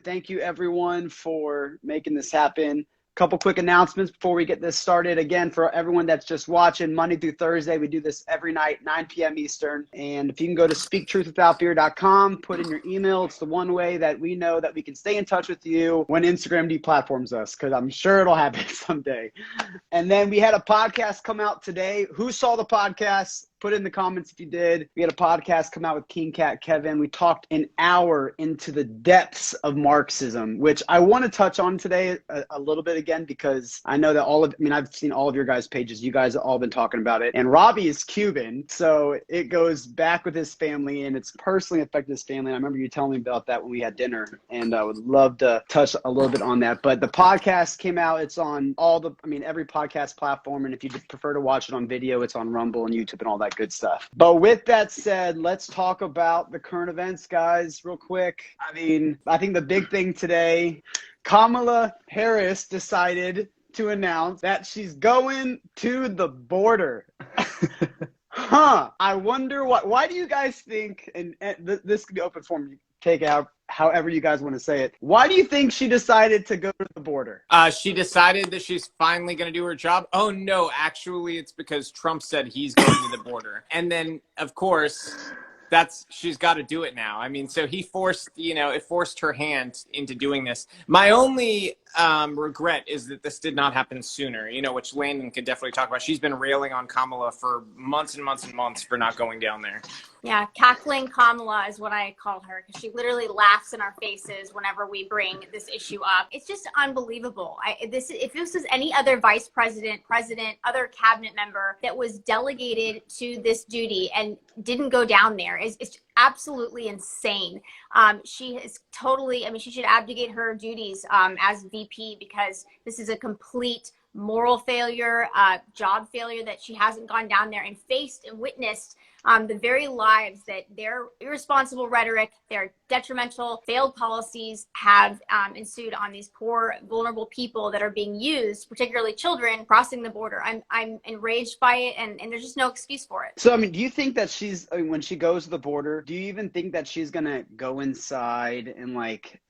Thank you everyone for making this happen. Couple quick announcements before we get this started. Again, for everyone that's just watching, Monday through Thursday, we do this every night, 9 p.m. Eastern. And if you can go to speaktruthwithoutfear.com, put in your email. It's the one way that we know that we can stay in touch with you when Instagram deplatforms us, because I'm sure it'll happen someday. And then we had a podcast come out today. Who saw the podcast? Put in the comments if you did. We had a podcast come out with King Cat Kevin. We talked an hour into the depths of Marxism, which I want to touch on today a little bit again, because I know that I've seen all of your guys' pages. You guys have all been talking about it. And Robbie is Cuban, so it goes back with his family, and it's personally affected his family. And I remember you telling me about that when we had dinner, and I would love to touch a little bit on that. But the podcast came out. It's on every podcast platform. And if you prefer to watch it on video, it's on Rumble and YouTube and all that good stuff. But with that said, let's talk about the current events, guys, real quick. I think the big thing today, Kamala Harris decided to announce that she's going to the border. I wonder why do you guys think, and this could be open form, you take it out however you guys want to say it. Why do you think she decided to go to the border? She decided that she's finally going to do her job. Oh, no, actually, it's because Trump said he's going to the border. And then, of course, she's got to do it now. I mean, so it forced her hand into doing this. My only regret is that this did not happen sooner, which Landon could definitely talk about. She's been railing on Kamala for months and months and months for not going down there. Yeah, cackling Kamala is what I call her, because she literally laughs in our faces whenever we bring this issue up. It's just unbelievable. If this was any other vice president, other cabinet member that was delegated to this duty and didn't go down there, it's absolutely insane. She is totally, she should abdicate her duties as VP, because this is a complete moral failure, job failure, that she hasn't gone down there and faced and witnessed the very lives that their irresponsible rhetoric, their detrimental, failed policies have ensued on these poor, vulnerable people that are being used, particularly children, crossing the border. I'm enraged by it, and there's just no excuse for it. So, do you think that when she goes to the border, do you even think that she's going to go inside and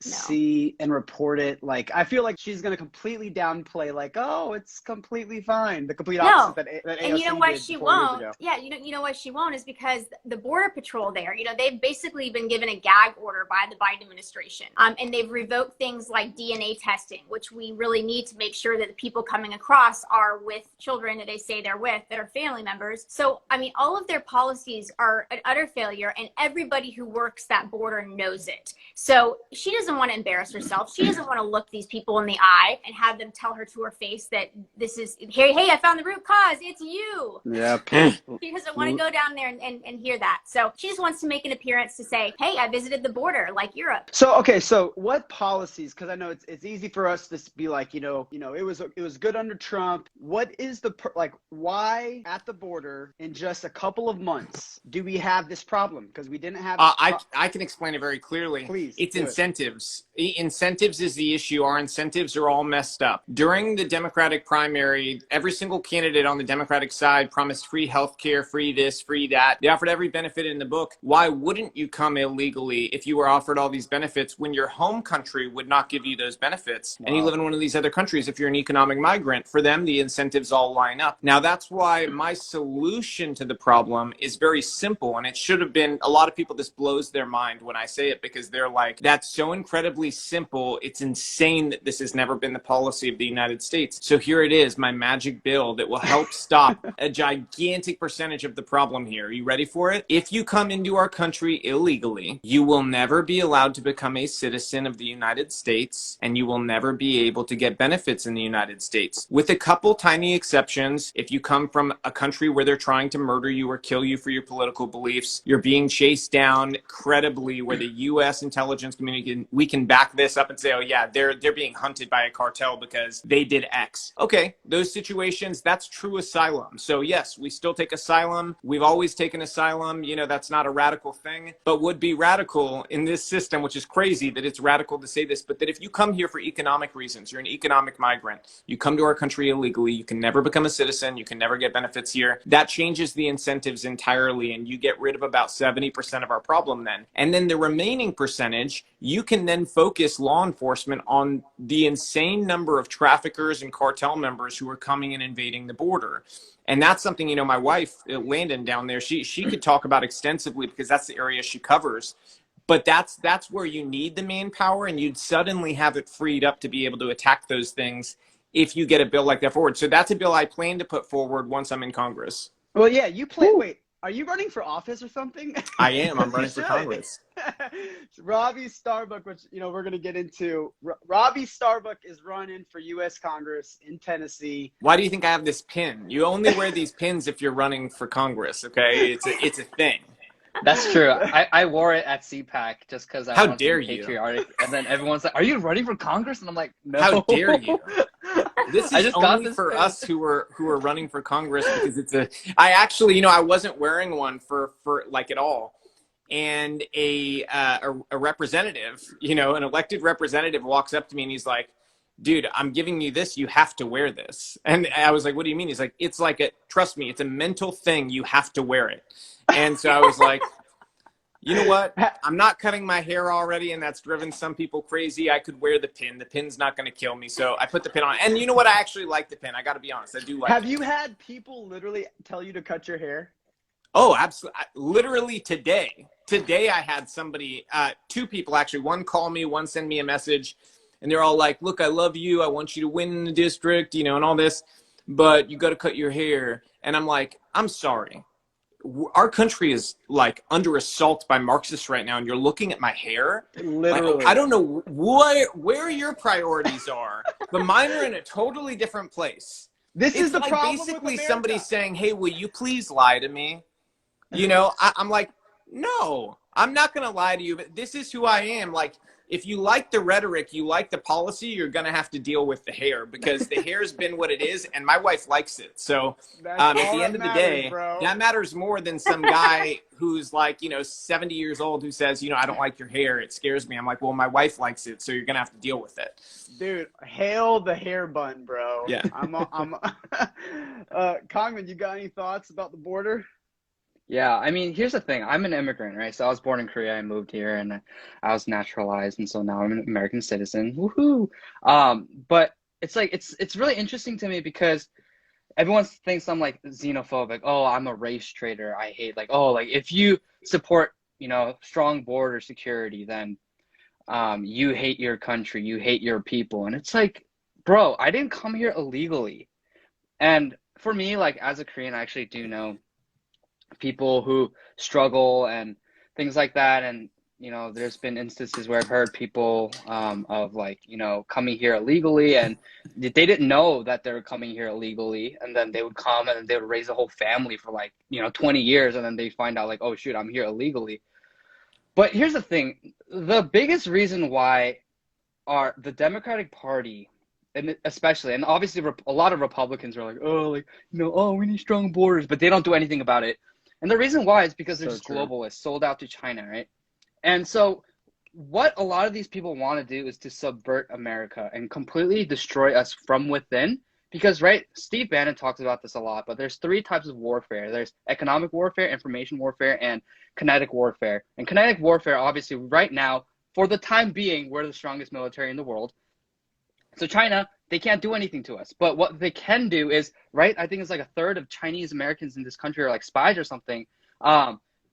see and report it? I feel like she's going to completely downplay, oh, it's completely fine. The complete opposite that AOC and you know why did she 4 years won't? ago. Yeah, you know why she won't is because the Border Patrol there, they've basically been given a gag order by the Biden administration. And they've revoked things like DNA testing, which we really need to make sure that the people coming across are with children that they say they're with, that are family members. So, all of their policies are an utter failure, and everybody who works that border knows it. So she doesn't want to embarrass herself. She doesn't want to look these people in the eye and have them tell her to her face that this is, hey, I found the root cause. It's you. Yep. She doesn't want to go down there and hear that. So she just wants to make an appearance to say, hey, I visited the border like Europe. So, okay, so what policies, because I know it's easy for us to be like, it was good under Trump. What is why at the border in just a couple of months do we have this problem? Because we didn't have I can explain it very clearly. Please. It's incentives. Incentives is the issue. Our incentives are all messed up. During the Democratic primary, every single candidate on the Democratic side promised free health care, free this, free that. They offered every benefit in the book. Why wouldn't you come illegally if you were offered all these benefits when your home country would not give you those benefits? Wow. And you live in one of these other countries, if you're an economic migrant, for them, the incentives all line up. Now, that's why my solution to the problem is very simple. And it should have been, a lot of people, this blows their mind when I say it, because they're like, that's so incredibly simple. It's insane that this has never been the policy of the United States. So here it is, my magic bill that will help stop a gigantic percentage of the problem here. Are you ready for it? If you come into our country illegally, you will never be allowed to become a citizen of the United States, and you will never be able to get benefits in the United States. With a couple tiny exceptions, if you come from a country where they're trying to murder you or kill you for your political beliefs, you're being chased down credibly, where the U.S. intelligence community, we can back this up and say, oh yeah, they're being hunted by a cartel because they did X. Okay, those situations, that's true asylum. So yes, we still take asylum. We've always take an asylum. You know, that's not a radical thing, but would be radical in this system, which is crazy that it's radical to say this, but that if you come here for economic reasons, you're an economic migrant, you come to our country illegally, you can never become a citizen, you can never get benefits here. That changes the incentives entirely, and you get rid of about 70% of our problem then. And then the remaining percentage, you can then focus law enforcement on the insane number of traffickers and cartel members who are coming and invading the border. And that's something, you know, my wife, Landon, down there, she could talk about extensively because that's the area she covers. But that's where you need the manpower, and you'd suddenly have it freed up to be able to attack those things if you get a bill like that forward. So that's a bill I plan to put forward once I'm in Congress. Well, yeah, you play. Wait, are you running for office or something? I am. I'm running for Congress. Robbie Starbuck, which, you know, we're going to get into. Robbie Starbuck is running for U.S. Congress in Tennessee. Why do you think I have this pin? You only wear these pins if you're running for Congress, okay? It's a thing. That's true. I wore it at CPAC just because I wanted to be patriotic. And then everyone's like, "Are you running for Congress?" And I'm like, "No." How dare you? This is only for us who are running for Congress, because it's a. I actually, you know, I wasn't wearing one for like at all, and a representative, you know, an elected representative walks up to me and he's like, "Dude, I'm giving you this. You have to wear this." And I was like, "What do you mean?" He's like, "It's like a, trust me, it's a mental thing. You have to wear it." And so I was like, you know what? I'm not cutting my hair already, and that's driven some people crazy. I could wear the pin. The pin's not going to kill me. So I put the pin on. And you know what? I actually like the pin. I got to be honest. I do like it. Have you had people literally tell you to cut your hair? Oh, absolutely. Literally today. Today I had somebody, two people actually, one call me, one send me a message, and they're all like, "Look, I love you. I want you to win in the district, you know, and all this, but you got to cut your hair." And I'm like, "I'm sorry. Our country is like under assault by Marxists right now, and you're looking at my hair." Literally. Like, I don't know where your priorities are, but mine are in a totally different place. This is the like problem basically with somebody saying, "Hey, will you please lie to me?" You know, I'm like, no, I'm not going to lie to you, but this is who I am. Like, if you like the rhetoric, you like the policy, you're going to have to deal with the hair, because the hair's been what it is, and my wife likes it. So at the end of the day, that matters more than some guy who's like, you know, 70 years old who says, you know, "I don't like your hair. It scares me." I'm like, well, my wife likes it, so you're going to have to deal with it. Dude, hail the hair bun, bro. Yeah. Congman, you got any thoughts about the border? Yeah, I mean, here's the thing. I'm an immigrant, right? So I was born in Korea. I moved here and I was naturalized, and so now I'm an American citizen. Woohoo! But it's like it's really interesting to me because everyone thinks I'm like xenophobic. Oh, I'm a race traitor. I hate like, oh, like if you support, you know, strong border security, then you hate your country, you hate your people. And it's like, bro, I didn't come here illegally. And for me, like as a Korean, I actually do know people who struggle and things like that. And, you know, there's been instances where I've heard people of like, you know, coming here illegally, and they didn't know that they were coming here illegally. And then they would come and they would raise a whole family for like, you know, 20 years. And then they find out like, oh shoot, I'm here illegally. But here's the thing. The biggest reason why the Democratic Party, and especially, and obviously a lot of Republicans are like, oh, like, you know, oh, we need strong borders, but they don't do anything about it. And the reason why is because they're just globalists, sold out to China, right? And so what a lot of these people want to do is to subvert America and completely destroy us from within. Because, right, Steve Bannon talks about this a lot, but there's three types of warfare. There's economic warfare, information warfare, and kinetic warfare. And kinetic warfare, obviously, right now, for the time being, we're the strongest military in the world. So China, they can't do anything to us. But what they can do is, right, I think it's like a third of Chinese Americans in this country are like spies or something.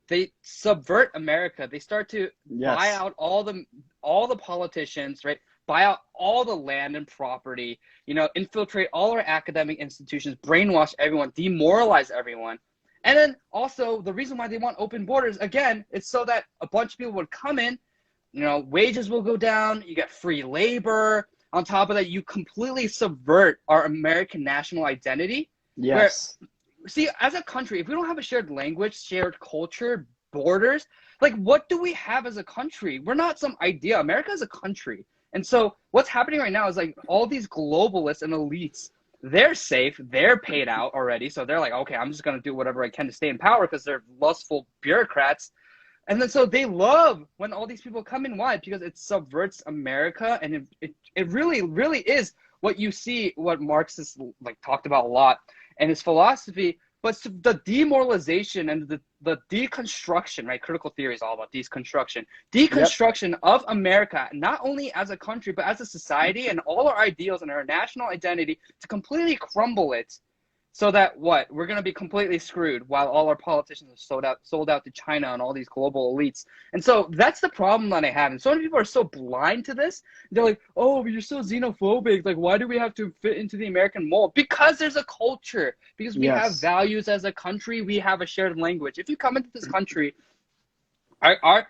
They subvert America. They start to buy out all the politicians, right? Buy out all the land and property, you know, infiltrate all our academic institutions, brainwash everyone, demoralize everyone. And then also the reason why they want open borders, again, is so that a bunch of people would come in, you know, wages will go down, you get free labor. On top of that, you completely subvert our American national identity. Yes. See, as a country, if we don't have a shared language, shared culture, borders, like what do we have as a country? We're not some idea. America is a country. And so what's happening right now is like all these globalists and elites they're safe, they're paid out already, so they're like, okay, I'm just gonna do whatever I can to stay in power because they're lustful bureaucrats. And then so they love when all these people come in. Why? Because it subverts America, and it really, really is what you see, what Marx like talked about a lot and his philosophy, but the demoralization and the deconstruction, right? Critical theory is all about deconstruction. Deconstruction of America, not only as a country, but as a society and all our ideals and our national identity to completely crumble it. So that what? We're going to be completely screwed while all our politicians are sold out to China and all these global elites. And so that's the problem that I have. And so many people are so blind to this. They're like, oh, you're so xenophobic. Like, why do we have to fit into the American mold? Because there's a culture. Because we have values as a country. We have a shared language. If you come into this country, I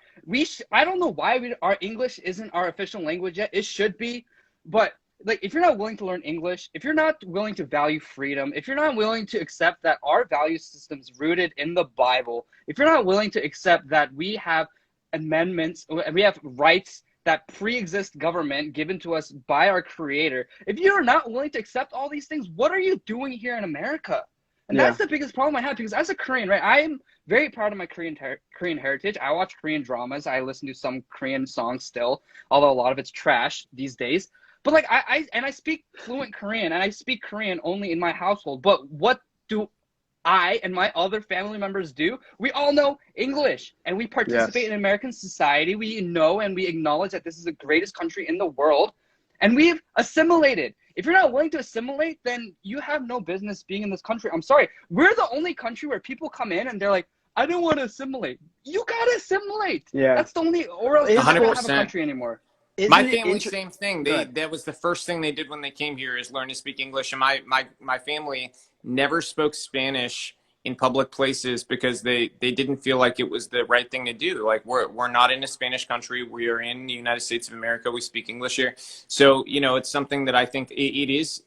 don't know why our English isn't our official language yet. It should be. But like, if you're not willing to learn English, if you're not willing to value freedom, if you're not willing to accept that our value system is rooted in the Bible, if you're not willing to accept that we have amendments, we have rights that pre-exist government given to us by our creator, if you're not willing to accept all these things, what are you doing here in America? And that's the biggest problem I have, because as a Korean, right, I am very proud of my Korean heritage. I watch Korean dramas. I listen to some Korean songs still, although a lot of it's trash these days. But like I speak fluent Korean, and I speak Korean only in my household. But what do I and my other family members do? We all know English, and we participate in American society. We know and we acknowledge that this is the greatest country in the world, and we've assimilated. If you're not willing to assimilate, then you have no business being in this country. I'm sorry. We're the only country where people come in and they're like, I don't want to assimilate. You gotta assimilate. Yeah. That's the only, or else you don't have a country anymore. My family, same thing. That was the first thing they did when they came here, is learn to speak English. And my family never spoke Spanish in public places because they didn't feel like it was the right thing to do. Like, we're not in a Spanish country. We are in the United States of America. We speak English here. So, it's something that I think it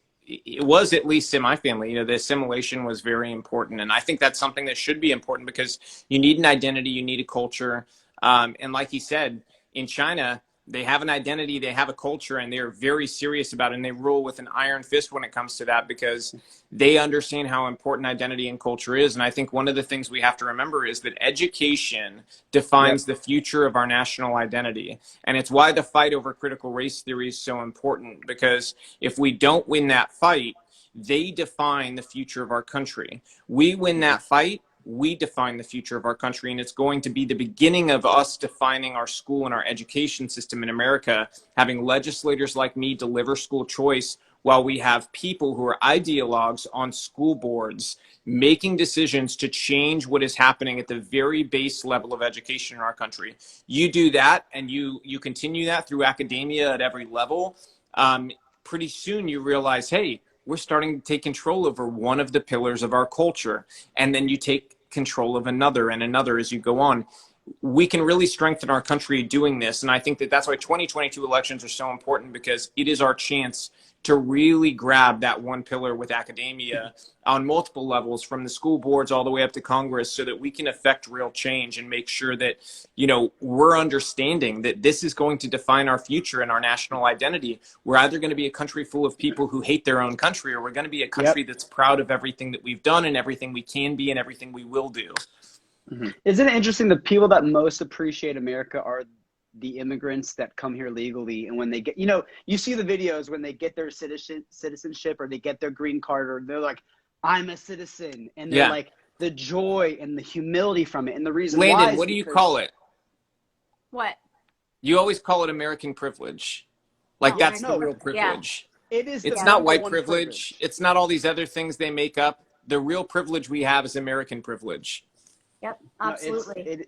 was, at least in my family, the assimilation was very important. And I think that's something that should be important, because you need an identity, you need a culture. And like he said, in China, they have an identity, they have a culture, and they're very serious about it. And they rule with an iron fist when it comes to that, because they understand how important identity and culture is. And I think one of the things we have to remember is that education defines the future of our national identity. And it's why the fight over critical race theory is so important, because if we don't win that fight, they define the future of our country. We win that fight, we define the future of our country, and it's going to be the beginning of us defining our school and our education system in America, having legislators like me deliver school choice, while we have people who are ideologues on school boards making decisions to change what is happening at the very base level of education in our country. You do that, and you continue that through academia at every level. Pretty soon you realize, hey, we're starting to take control over one of the pillars of our culture. And then you take control of another and another as you go on. We can really strengthen our country doing this. And I think that that's why 2022 elections are so important, because it is our chance to really grab that one pillar with academia on multiple levels, from the school boards all the way up to Congress, so that we can affect real change and make sure that, we're understanding that this is going to define our future and our national identity. We're either going to be a country full of people who hate their own country, or we're going to be a country that's proud of everything that we've done and everything we can be and everything we will do. Mm-hmm. Isn't it interesting? The people that most appreciate America are the immigrants that come here legally. And when they get, you see the videos when they get their citizenship, or they get their green card, or they're like, I'm a citizen. And they're like, the joy and the humility from it. And the reason Landon, why, what do you call it? What? You always call it American privilege. Like, that's the real privilege. Yeah. It's not white privilege. It's not all these other things they make up. The real privilege we have is American privilege. Yep, absolutely.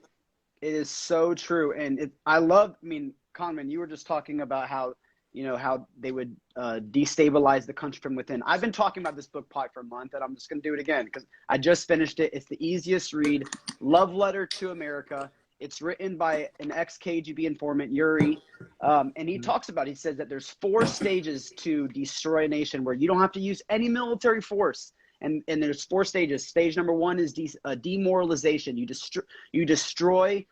It is so true. And Conman, you were just talking about how, how they would destabilize the country from within. I've been talking about this book probably for a month, and I'm just going to do it again because I just finished it. It's the easiest read, Love Letter to America. It's written by an ex-KGB informant, Yuri, and he talks about, he says that there's 4 stages to destroy a nation where you don't have to use any military force. And there's 4 stages. Stage number 1 is demoralization. You destroy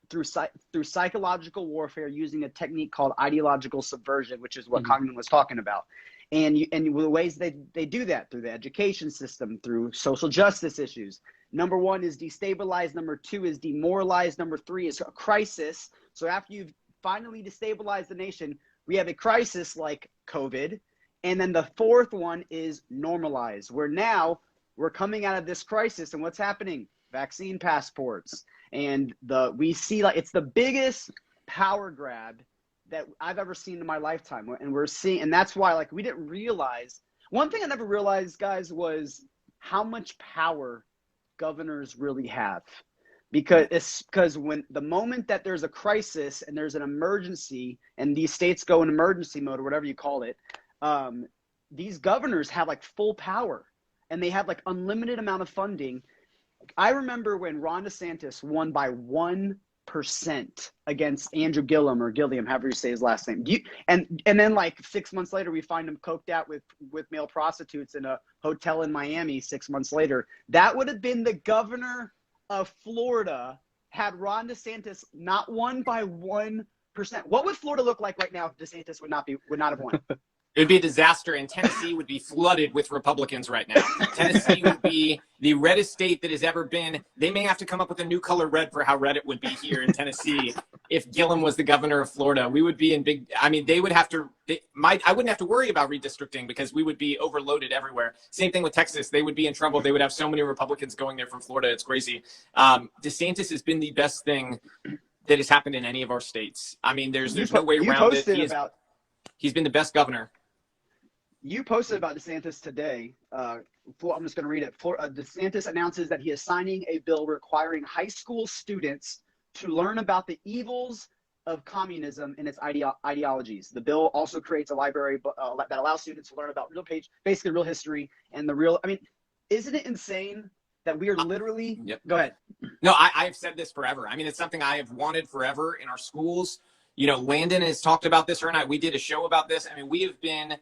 through psychological warfare using a technique called ideological subversion, which is what Cogman was talking about. And the ways they do that through the education system, through social justice issues. Number one is destabilize. Number two is demoralize. Number three is a crisis. So after you've finally destabilized the nation, we have a crisis like COVID. And then the fourth one is normalize, where now we're coming out of this crisis, and what's happening? Vaccine passports. And we see, like, it's the biggest power grab that I've ever seen in my lifetime. And we're seeing, and that's why, like, we didn't realize, one thing I never realized, guys, was how much power governors really have. Because when the moment that there's a crisis and there's an emergency and these states go in emergency mode or whatever you call it, these governors have like full power and they have like unlimited amount of funding. I remember when Ron DeSantis won by 1% against Andrew Gillum or Gilliam, however you say his last name. And then like 6 months later, we find him coked out with male prostitutes in a hotel in Miami 6 months later. That would have been the governor of Florida had Ron DeSantis not won by 1%. What would Florida look like right now if DeSantis would not have won? It would be a disaster, and Tennessee would be flooded with Republicans right now. Tennessee would be the reddest state that has ever been. They may have to come up with a new color red for how red it would be here in Tennessee if Gillum was the governor of Florida. We would be in big, I mean, they would have to, I wouldn't have to worry about redistricting because we would be overloaded everywhere. Same thing with Texas. They would be in trouble. They would have so many Republicans going there from Florida. It's crazy. DeSantis has been the best thing that has happened in any of our states. I mean, there's no way around it. He's been the best governor. You posted about DeSantis today. I'm just going to read it. DeSantis announces that he is signing a bill requiring high school students to learn about the evils of communism and its ideologies. The bill also creates a library that allows students to learn about basically real history and the real. I mean, isn't it insane that we are literally? Yep. Go ahead. No, I've said this forever. I mean, it's something I have wanted forever in our schools. You know, Landon has talked about this, or not. We did a show about this. I mean, we have been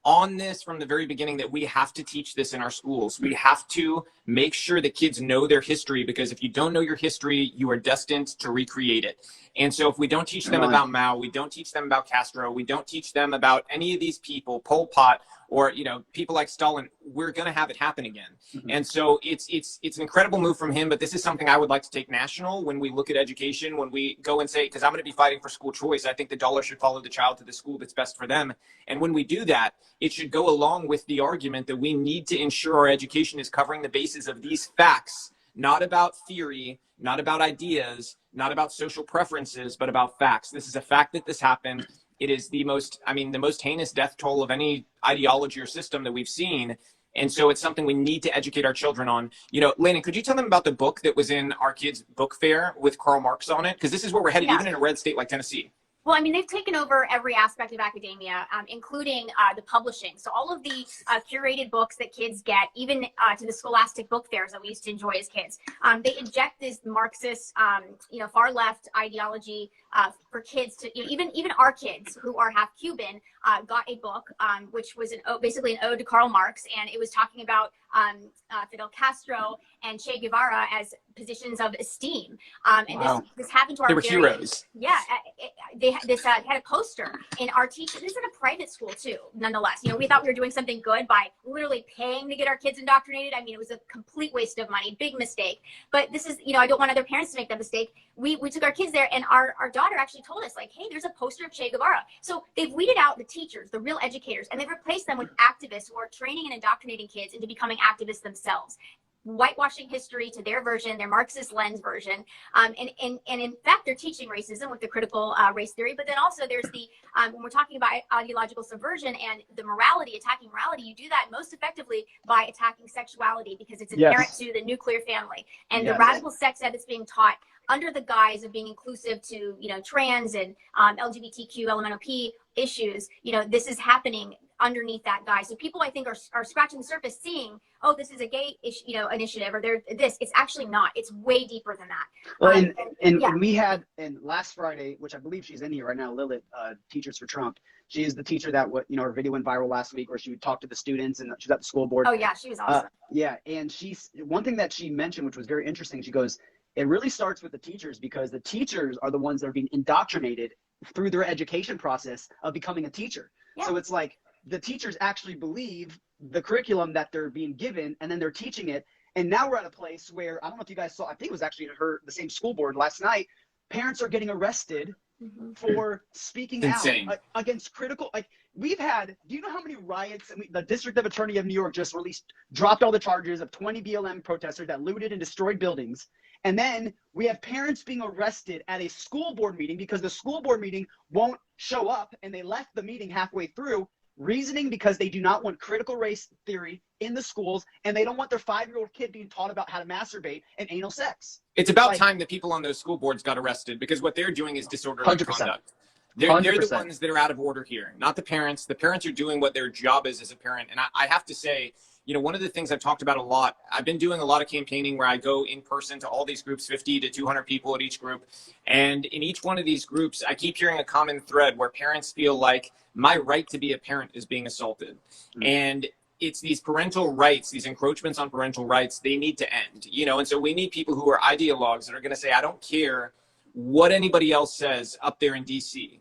on this from the very beginning that we have to teach this in our schools. We have to make sure that kids know their history, because if you don't know your history, you are destined to recreate it. And so if we don't teach them about Mao, we don't teach them about Castro, we don't teach them about any of these people, Pol Pot, or, you know, people like Stalin, we're going to have it happen again. Mm-hmm. And so it's an incredible move from him, but this is something I would like to take national when we look at education, when we go and say, because I'm going to be fighting for school choice. I think the dollar should follow the child to the school that's best for them. And when we do that, it should go along with the argument that we need to ensure our education is covering the basis of these facts, not about theory, not about ideas, not about social preferences, but about facts. This is a fact that this happened. It is the most heinous death toll of any ideology or system that we've seen. And so it's something we need to educate our children on. You know, Landon, could you tell them about the book that was in our kids' book fair with Karl Marx on it? Because this is where we're headed, even in a red state like Tennessee. Well, I mean, they've taken over every aspect of academia, including the publishing. So all of the curated books that kids get, even to the scholastic book fairs that we used to enjoy as kids, they inject this Marxist, far left ideology for kids to, even our kids who are half Cuban got a book, which was basically an ode to Karl Marx. And it was talking about Fidel Castro and Che Guevara as positions of esteem. And this happened to our— They were heroes. Yeah. They had a poster in our teacher. This is in a private school too, nonetheless. You know, we thought we were doing something good by literally paying to get our kids indoctrinated. I mean, it was a complete waste of money, big mistake. But this is, I don't want other parents to make that mistake. We took our kids there, and our daughter actually told us, like, hey, there's a poster of Che Guevara. So they've weeded out the teachers, the real educators, and they've replaced them with activists who are training and indoctrinating kids into becoming activists themselves, whitewashing history to their version, their Marxist lens version. And in fact, they're teaching racism with the critical race theory. But then also there's the, when we're talking about ideological subversion and the morality, attacking morality, you do that most effectively by attacking sexuality, because it's inherent to the nuclear family. And the radical sex ed that's being taught under the guise of being inclusive to, trans and LGBTQ, LMNOP issues, this is happening underneath that guise. So people, I think, are scratching the surface, seeing, oh, this is a gay initiative, or it's actually not. It's way deeper than that. Well, and we had, and last Friday, which I believe she's in here right now, Lilith, Teachers for Trump. She is the teacher that her video went viral last week, where she would talk to the students, and she was at the school board. Oh yeah, she was awesome. And one thing that she mentioned, which was very interesting, she goes, it really starts with the teachers, because the teachers are the ones that are being indoctrinated through their education process of becoming a teacher. Yeah. So it's like, the teachers actually believe the curriculum that they're being given, and then they're teaching it. And now we're at a place where, I don't know if you guys saw, I think it was actually the same school board last night, parents are getting arrested for speaking out against critical, like we've had, do you know how many riots, the District Attorney of New York just dropped all the charges of 20 BLM protesters that looted and destroyed buildings. And then we have parents being arrested at a school board meeting because the school board meeting won't show up, and they left the meeting halfway through, reasoning because they do not want critical race theory in the schools, and they don't want their 5-year-old kid being taught about how to masturbate and anal sex. It's about time that people on those school boards got arrested, because what they're doing is disorderly 100%. conduct. They're the ones that are out of order here, not the parents. The parents are doing what their job is as a parent. And I have to say, you know, one of the things I've talked about a lot, I've been doing a lot of campaigning where I go in person to all these groups, 50 to 200 people at each group. And in each one of these groups, I keep hearing a common thread where parents feel like my right to be a parent is being assaulted. And it's these parental rights, these encroachments on parental rights, they need to end, you know? And so we need people who are ideologues that are going to say, I don't care what anybody else says up there in DC.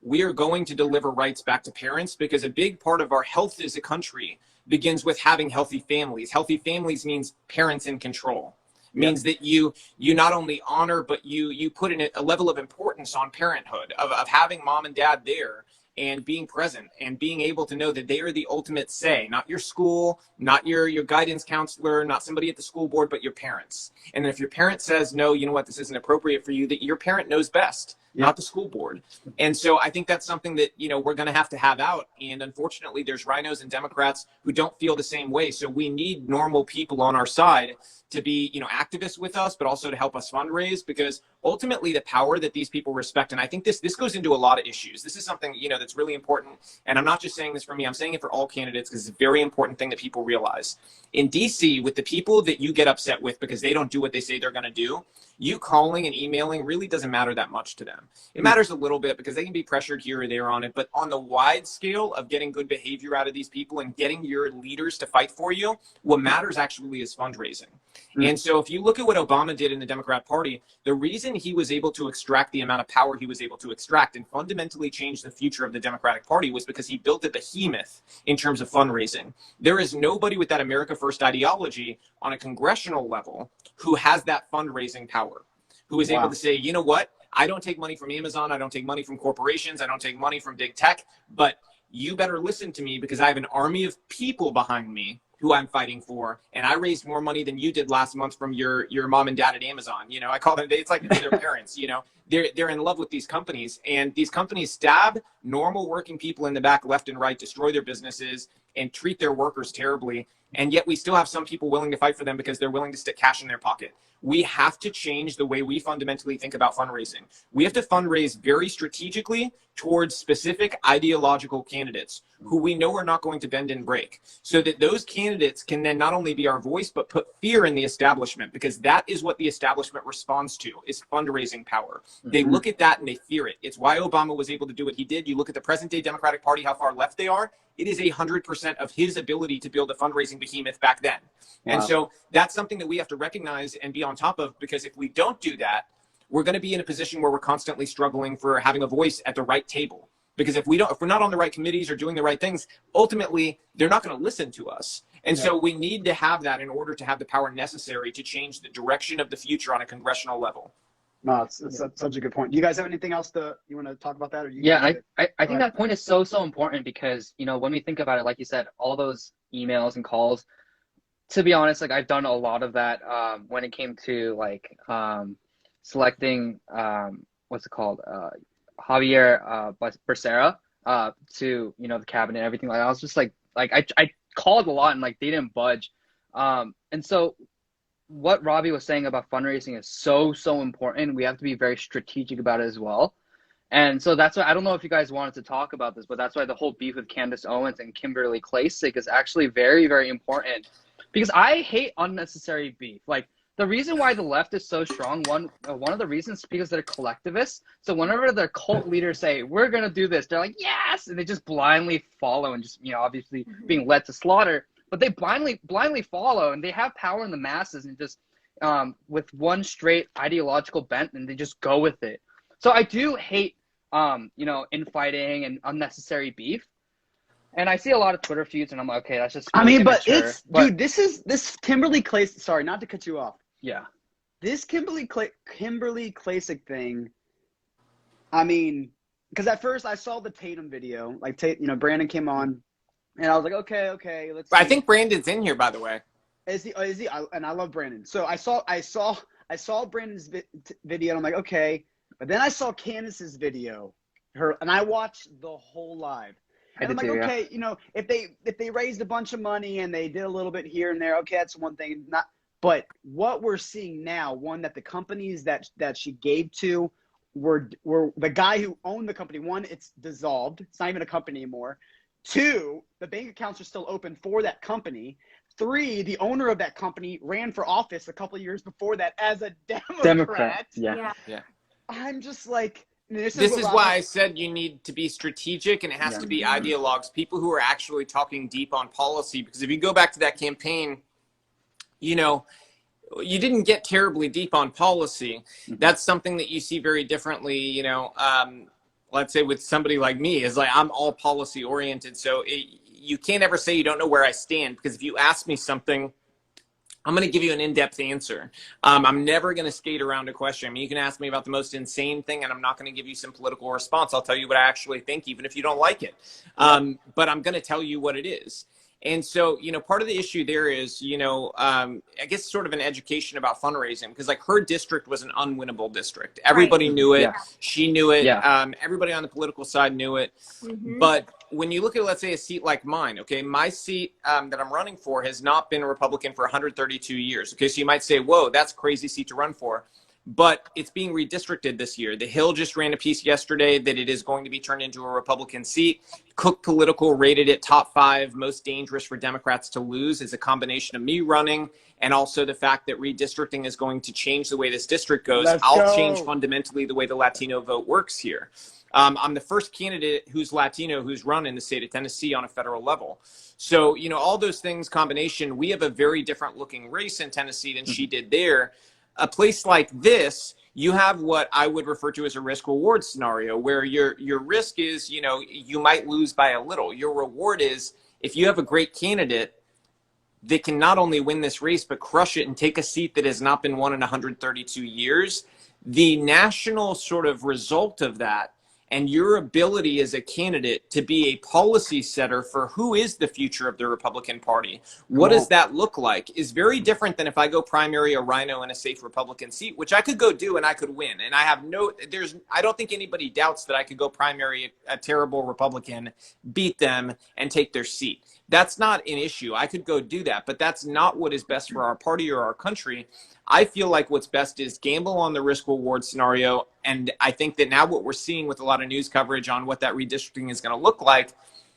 We are going to deliver rights back to parents, because a big part of our health as a country begins with having healthy families. Healthy families means parents in control. It means that you not only honor, but you put in a level of importance on parenthood, of having mom and dad there and being present and being able to know that they are the ultimate say, not your school, not your guidance counselor, not somebody at the school board, but your parents. And if your parent says, no, you know what, this isn't appropriate for you, that your parent knows best, not the school board. And so I think that's something that, you know, we're going to have out. And unfortunately, there's rhinos and Democrats who don't feel the same way. So we need normal people on our side to be, you know, activists with us, but also to help us fundraise, because ultimately the power that these people respect. And I think this goes into a lot of issues. This is something, you know, that's really important. And I'm not just saying this for me, I'm saying it for all candidates, because it's a very important thing that people realize. In DC, with the people that you get upset with because they don't do what they say they're going to do, you calling and emailing really doesn't matter that much to them. It matters a little bit because they can be pressured here or there on it, but on the wide scale of getting good behavior out of these people and getting your leaders to fight for you, what matters actually is fundraising. And so if you look at what Obama did in the Democrat Party, the reason he was able to extract the amount of power he was able to extract and fundamentally change the future of the Democratic Party was because he built a behemoth in terms of fundraising. There is nobody with that America First ideology on a congressional level who has that fundraising power, who is able to say, you know what, I don't take money from Amazon, I don't take money from corporations, I don't take money from big tech, but you better listen to me because I have an army of people behind me who I'm fighting for, and I raised more money than you did last month from your mom and dad at Amazon. You know, I call them, it's like their parents, you know, they're in love with these companies, and these companies stab normal working people in the back left and right, destroy their businesses, and treat their workers terribly. And yet we still have some people willing to fight for them because they're willing to stick cash in their pocket. We have to change the way we fundamentally think about fundraising. We have to fundraise very strategically towards specific ideological candidates who we know are not going to bend and break, so that those candidates can then not only be our voice, but put fear in the establishment, because that is what the establishment responds to, is fundraising power. They look at that and they fear it. It's why Obama was able to do what he did. You look at the present day Democratic Party, how far left they are. It is 100% of his ability to build a fundraising behemoth back then. And so that's something that we have to recognize and be on top of, because if we don't do that, we're going to be in a position where we're constantly struggling for having a voice at the right table. Because if we're not on the right committees or doing the right things, ultimately they're not going to listen to us. And so we need to have that in order to have the power necessary to change the direction of the future on a congressional level. No, it's such a good point. Do you guys have anything else you want to talk about that? Or I think that point is so important, because, you know, when we think about it, like you said, all those emails and calls, to be honest, like I've done a lot of that when it came to like selecting what's it called, Javier Becerra to, you know, the cabinet and everything. Like I was just like I called a lot and like they didn't budge. And so what Robbie was saying about fundraising is so important. We have to be very strategic about it as well. And so that's why, I don't know if you guys wanted to talk about this, but that's why the whole beef with Candace Owens and Kimberly Klacik is actually very, very important, because I hate unnecessary beef. Like the reason why the left is so strong, one of the reasons is because they're collectivists. So whenever their cult leaders say, we're going to do this, they're like, yes. And they just blindly follow and just, you know, obviously being led to slaughter. But they blindly follow, and they have power in the masses, and just with one straight ideological bent, and they just go with it. So I do hate, you know, infighting and unnecessary beef. And I see a lot of Twitter feuds, and I'm like, okay, that's just I really mean, but immature. it's dude, this Kimberly Clay. Sorry, not to cut you off. Yeah. This Kimberly Klasick thing. I mean, because at first I saw the Tatum video, like Brandon came on, and I was like, okay, let's see. I think Brandon's in here, by the way. Is he? And I love Brandon. So I saw Brandon's video, and I'm like, okay. But then I saw Candace's video, and I watched the whole live. And I'm like, okay, if they raised a bunch of money and they did a little bit here and there, okay, that's one thing. But what we're seeing now, one, that the companies that she gave to were the guy who owned the company. One, it's dissolved. It's not even a company anymore. Two, the bank accounts are still open for that company. Three, the owner of that company ran for office a couple of years before that as a Democrat. Yeah. I'm just like, this is why I said you need to be strategic, and it has to be ideologues, people who are actually talking deep on policy. Because if you go back to that campaign, you didn't get terribly deep on policy. That's something that you see very differently, let's say with somebody like me, is like, I'm all policy oriented. So you can't ever say you don't know where I stand, because if you ask me something, I'm going to give you an in-depth answer. I'm never going to skate around a question. I mean, you can ask me about the most insane thing, and I'm not going to give you some political response. I'll tell you what I actually think, even if you don't like it. But I'm going to tell you what it is. And so, part of the issue there is, I guess sort of an education about fundraising, because like her district was an unwinnable district. Everybody knew it. Yeah. She knew it. Yeah. Everybody on the political side knew it. But when you look at, let's say, a seat like mine, okay, my seat that I'm running for has not been a Republican for 132 years. Okay, so you might say, whoa, that's a crazy seat to run for. But it's being redistricted this year. The Hill just ran a piece yesterday that it is going to be turned into a Republican seat. Cook Political rated it top 5 most dangerous for Democrats to lose, as a combination of me running and also the fact that redistricting is going to change the way this district goes. I'll change fundamentally the way the Latino vote works here. I'm the first candidate who's Latino who's run in the state of Tennessee on a federal level. So, all those things combination, we have a very different looking race in Tennessee than she did there. A place like this, you have what I would refer to as a risk reward scenario, where your risk is, you might lose by a little. Your reward is, if you have a great candidate that can not only win this race, but crush it and take a seat that has not been won in 132 years, the national sort of result of that, and your ability as a candidate to be a policy setter for who is the future of the Republican Party, what does that look like, is very different than if I go primary a rhino in a safe Republican seat, which I could go do and I could win. And I have I don't think anybody doubts that I could go primary a terrible Republican, beat them, and take their seat. That's not an issue. I could go do that, but that's not what is best for our party or our country. I feel like what's best is gamble on the risk reward scenario. And I think that now what we're seeing with a lot of news coverage on what that redistricting is going to look like,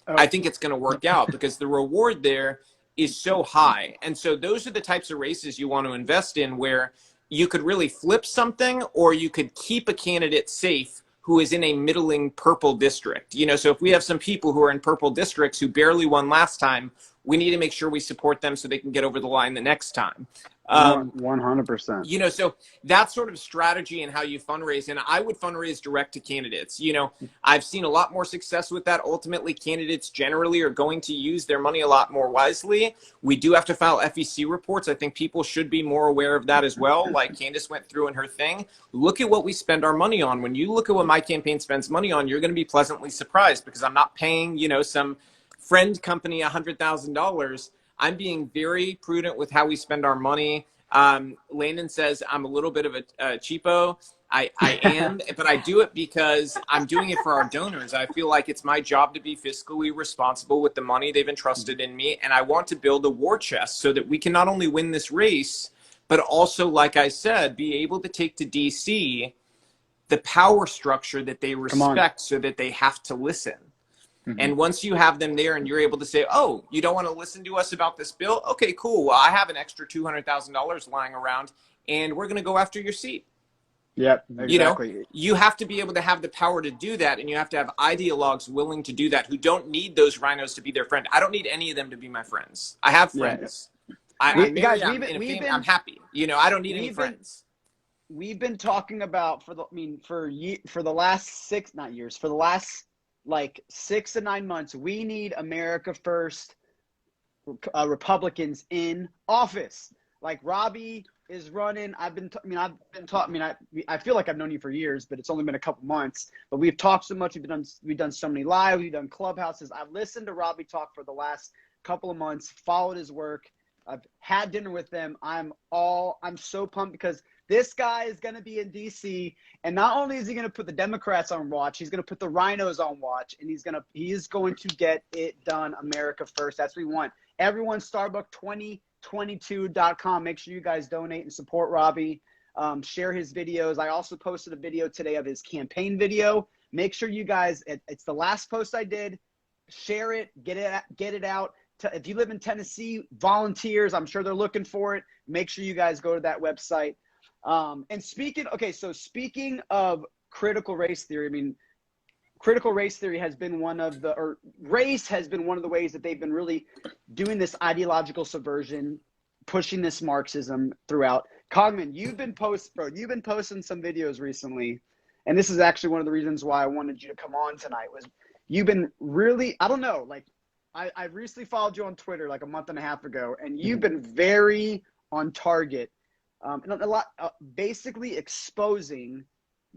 I think it's going to work out, because the reward there is so high. And so those are the types of races you want to invest in, where you could really flip something, or you could keep a candidate safe who is in a middling purple district. So if we have some people who are in purple districts who barely won last time, we need to make sure we support them so they can get over the line the next time. 100%. So that sort of strategy and how you fundraise, and I would fundraise direct to candidates. I've seen a lot more success with that. Ultimately, candidates generally are going to use their money a lot more wisely. We do have to file FEC reports. I think people should be more aware of that as well. Like Candace went through in her thing. Look at what we spend our money on. When you look at what my campaign spends money on, you're going to be pleasantly surprised, because I'm not paying, some friend company $100,000. I'm being very prudent with how we spend our money. Landon says I'm a little bit of a cheapo. I am, but I do it because I'm doing it for our donors. I feel like it's my job to be fiscally responsible with the money they've entrusted in me. And I want to build a war chest so that we can not only win this race, but also, like I said, be able to take to DC the power structure that they respect, so that they have to listen. And once you have them there and you're able to say, oh, you don't want to listen to us about this bill? Okay, cool. Well, I have an extra $200,000 lying around, and we're going to go after your seat. Yep, exactly. You have to be able to have the power to do that, and you have to have ideologues willing to do that, who don't need those rhinos to be their friend. I don't need any of them to be my friends. I have friends. I'm happy. I don't need any friends. We've been talking about for the last like 6 to 9 months, we need America First Republicans in office. Like Robbie is running. I feel like I've known you for years, but it's only been a couple months. But we've talked so much. We've done so many lives. We've done clubhouses. I've listened to Robbie talk for the last couple of months. Followed his work. I've had dinner with him. I'm so pumped because this guy is going to be in DC, and not only is he going to put the Democrats on watch, he's going to put the rhinos on watch, and he is going to get it done. America first. That's what we want. Everyone, Starbuck2022.com. Make sure you guys donate and support Robbie. Share his videos. I also posted a video today of his campaign video. Make sure you guys, it's the last post I did. Share it, get it out. If you live in Tennessee, volunteers, I'm sure they're looking for it. Make sure you guys go to that website. And speaking of critical race theory, I mean, critical race theory has been race has been one of the ways that they've been really doing this ideological subversion, pushing this Marxism throughout. Cogman, you've been posting some videos recently, and this is actually one of the reasons why I wanted you to come on tonight. Was you've been really, I don't know, like I recently followed you on Twitter like a month and a half ago, and you've been very on target, and a lot basically exposing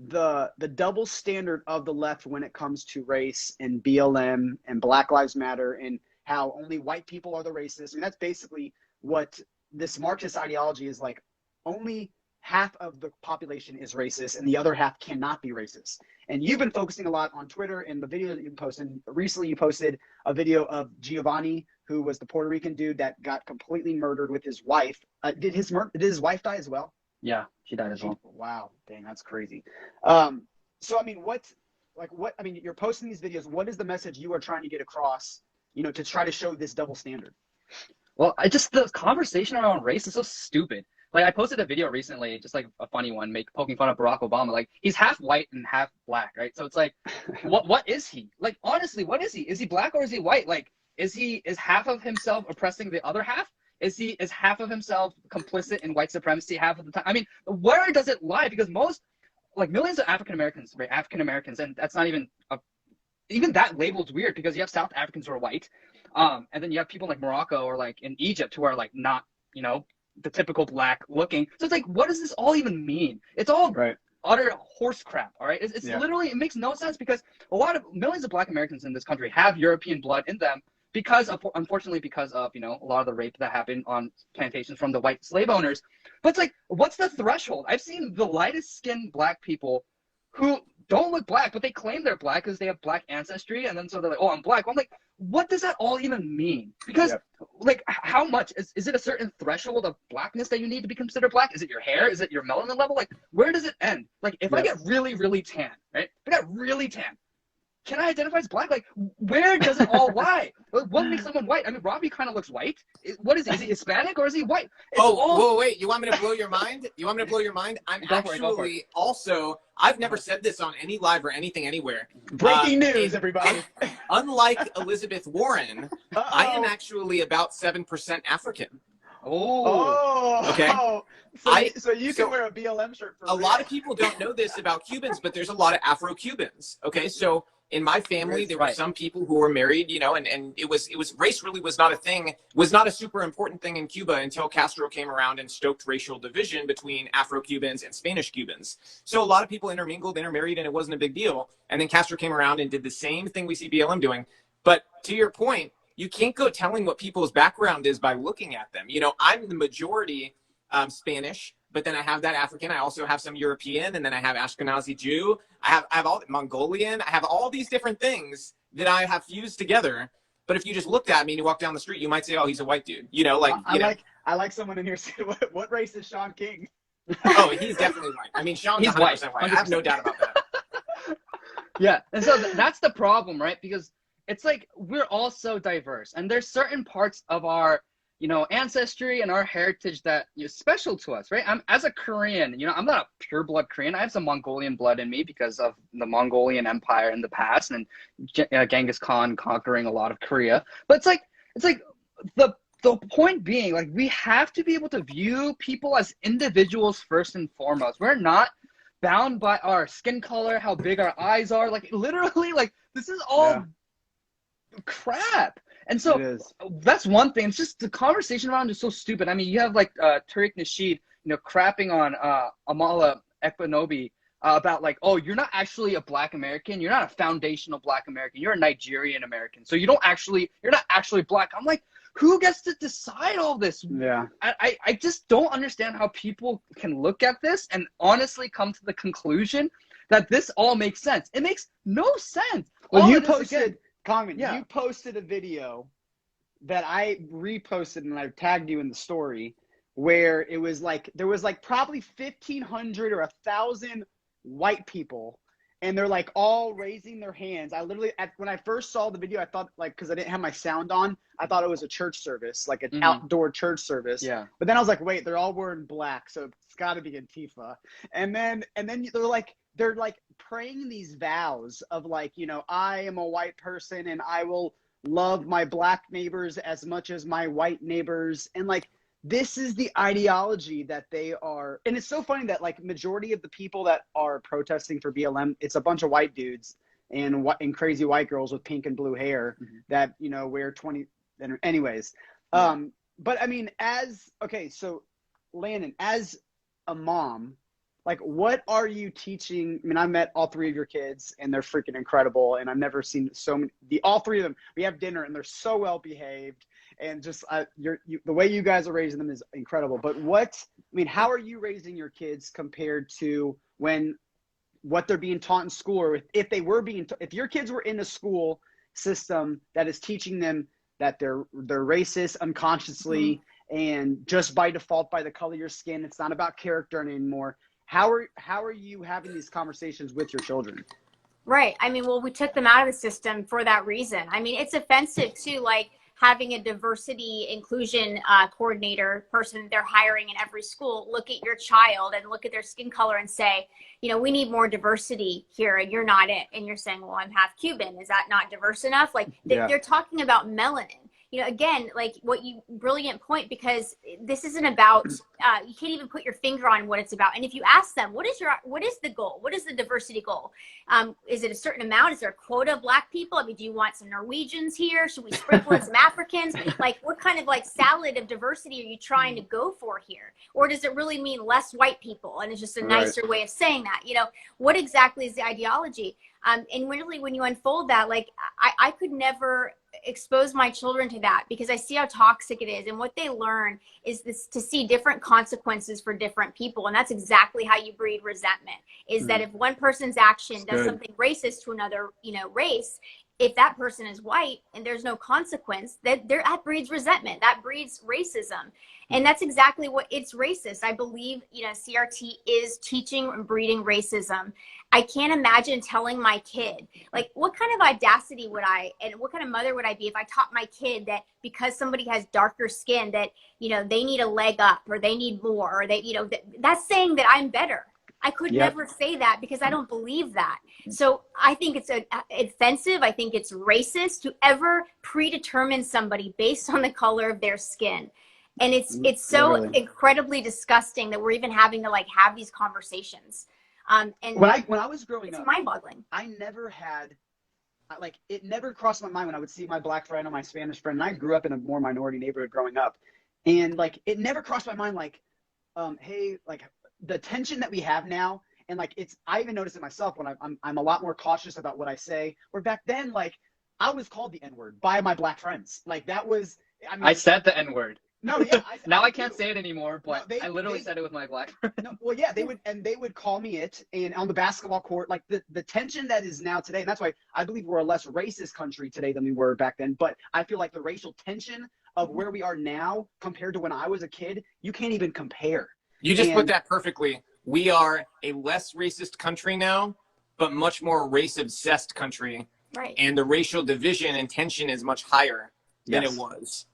the double standard of the left when it comes to race and BLM and Black Lives Matter, and how only white people are the racists. I mean, that's basically what this Marxist ideology is like. Only half of the population is racist and the other half cannot be racist. And you've been focusing a lot on Twitter and the video that you've posted. Recently, you posted a video of Giovanni, who was the Puerto Rican dude that got completely murdered with his wife. Did his wife die as well? Yeah, she died as well. Wow, dang, that's crazy. So I mean, you're posting these videos. What is the message you are trying to get across, to try to show this double standard? Well, the conversation around race is so stupid. Like, I posted a video recently, just like a funny one, poking fun of Barack Obama. Like, he's half white and half black, right? So it's like, what is he? Like, honestly, what is he? Is he black or is he white? Like, is half of himself oppressing the other half? Is half of himself complicit in white supremacy half of the time? I mean, where does it lie? Because millions of African Americans, right? African Americans, and that's not even that label's weird because you have South Africans who are white, and then you have people like Morocco or like in Egypt who are like not, the typical black looking. So it's like, what does this all even mean? It's all right. Utter horse crap. All right. It's literally, it makes no sense because millions of Black Americans in this country have European blood in them unfortunately because of, a lot of the rape that happened on plantations from the white slave owners. But it's like, what's the threshold? I've seen the lightest skinned black people who don't look black, but they claim they're black because they have black ancestry. And then so they're like, oh, I'm black. Well, I'm like, what does that all even mean? Because like, how much is it a certain threshold of blackness that you need to be considered black? Is it your hair? Is it your melanin level? Like, where does it end? Like, if I get really, really tan, right? If I got really tan, can I identify as black? Like, where does it all lie? What makes someone white? I mean, Robbie kind of looks white. What is he? Is he Hispanic or is he white? Whoa, wait. You want me to blow your mind? I'm actually also, I've never said this on any live or anything anywhere. Breaking news, everybody. Unlike Elizabeth Warren, I am actually about 7% African. Okay. So you can wear a BLM shirt for a lot of people don't know this about Cubans, but there's a lot of Afro-Cubans. Okay, so in my family, there were some people who were married, and it was race really was not a thing, was not a super important thing in Cuba until Castro came around and stoked racial division between Afro-Cubans and Spanish Cubans. So a lot of people intermingled, intermarried, and it wasn't a big deal. And then Castro came around and did the same thing we see BLM doing. But to your point, you can't go telling what people's background is by looking at them. I'm the majority Spanish, but then I have that African. I also have some European, and then I have Ashkenazi Jew. I have all Mongolian. I have all these different things that I have fused together. But if you just looked at me and you walk down the street, you might say, "Oh, he's a white dude." I like someone in here saying, "What race is Sean King?" Oh, he's definitely white. I mean, Sean's 100% white. I have no doubt about that. Yeah, and so that's the problem, right? Because it's like we're all so diverse, and there's certain parts of our ancestry and our heritage that is special to us, right? As a Korean, I'm not a pure blood Korean. I have some Mongolian blood in me because of the Mongolian Empire in the past and Genghis Khan conquering a lot of Korea. But it's like the point being, like, we have to be able to view people as individuals first and foremost. We're not bound by our skin color, how big our eyes are. Like literally, like this is all crap. And so that's one thing. It's just the conversation around is so stupid. I mean, you have like Tariq Nasheed, crapping on Amala Ekpanobi about like, oh, you're not actually a Black American. You're not a foundational Black American. You're a Nigerian American. So you're not actually Black. I'm like, who gets to decide all this? Yeah. I just don't understand how people can look at this and honestly come to the conclusion that this all makes sense. It makes no sense. Well, you posted, Kongman, you posted a video that I reposted and I tagged you in the story where it was like, there was like probably 1,500 or 1,000 white people, and they're like all raising their hands. I literally, when I first saw the video, I thought like, cause I didn't have my sound on, I thought it was a church service, like an outdoor church service. Yeah. But then I was like, wait, they're all wearing black, so it's gotta be Antifa. And then they're like praying these vows of like, I am a white person and I will love my Black neighbors as much as my white neighbors. And like, this is the ideology that they are. And it's so funny that like majority of the people that are protesting for BLM, it's a bunch of white dudes and crazy white girls with pink and blue hair that, wear 20. Anyways. But I mean, so Landon, as a mom, like, what are you teaching? I mean, I met all three of your kids and they're freaking incredible. And I've never seen so many, all three of them, we have dinner and they're so well behaved. And just the way you guys are raising them is incredible. But how are you raising your kids compared to what they're being taught in school, or if your kids were in a school system that is teaching them that they're racist unconsciously and just by default by the color of your skin, it's not about character anymore. How are you having these conversations with your children? Right. I mean, well, we took them out of the system for that reason. I mean, it's offensive too, like having a diversity inclusion coordinator person they're hiring in every school look at your child and look at their skin color and say, we need more diversity here and you're not it. And you're saying, well, I'm half Cuban. Is that not diverse enough? Like they're talking about melanin. Again, like brilliant point, because this isn't about, you can't even put your finger on what it's about. And if you ask them, what is the goal? What is the diversity goal? Is it a certain amount? Is there a quota of Black people? I mean, do you want some Norwegians here? Should we sprinkle in some Africans? Like, what kind of like salad of diversity are you trying to go for here? Or does it really mean less white people? And it's just a nicer way of saying that, what exactly is the ideology? And really, when you unfold that, like, I could never expose my children to that, because I see how toxic it is. And what they learn is this, to see different consequences for different people. And that's exactly how you breed resentment, is that if one person's action does something racist to another, race, if that person is white and there's no consequence, that breeds resentment, that breeds racism. And that's exactly what it's racist. I believe, CRT is teaching and breeding racism. I can't imagine telling my kid, like, what kind of audacity would and what kind of mother would I be if I taught my kid that because somebody has darker skin that, they need a leg up or they need more, or they, that's saying that I'm better. I could never say that, because I don't believe that. So I think it's offensive. I think it's racist to ever predetermine somebody based on the color of their skin. And it's so incredibly disgusting that we're even having to like have these conversations. And when I was growing up, it's mind-boggling. I never had, like, it never crossed my mind when I would see my Black friend or my Spanish friend. And I grew up in a more minority neighborhood growing up, and like it never crossed my mind like, hey, like the tension that we have now, and like I even notice it myself when I'm a lot more cautious about what I say. Where back then, like, I was called the N-word by my Black friends. Like that was, I mean, I said the N-word. No, yeah. Now I can't say it anymore, but I literally said it with my Black friend. No, well, yeah, they would call me it, and on the basketball court, like the tension that is now today, and that's why I believe we're a less racist country today than we were back then. But I feel like the racial tension of where we are now compared to when I was a kid, you can't even compare. You just put that perfectly. We are a less racist country now, but much more race-obsessed country. Right. And the racial division and tension is much higher than it was.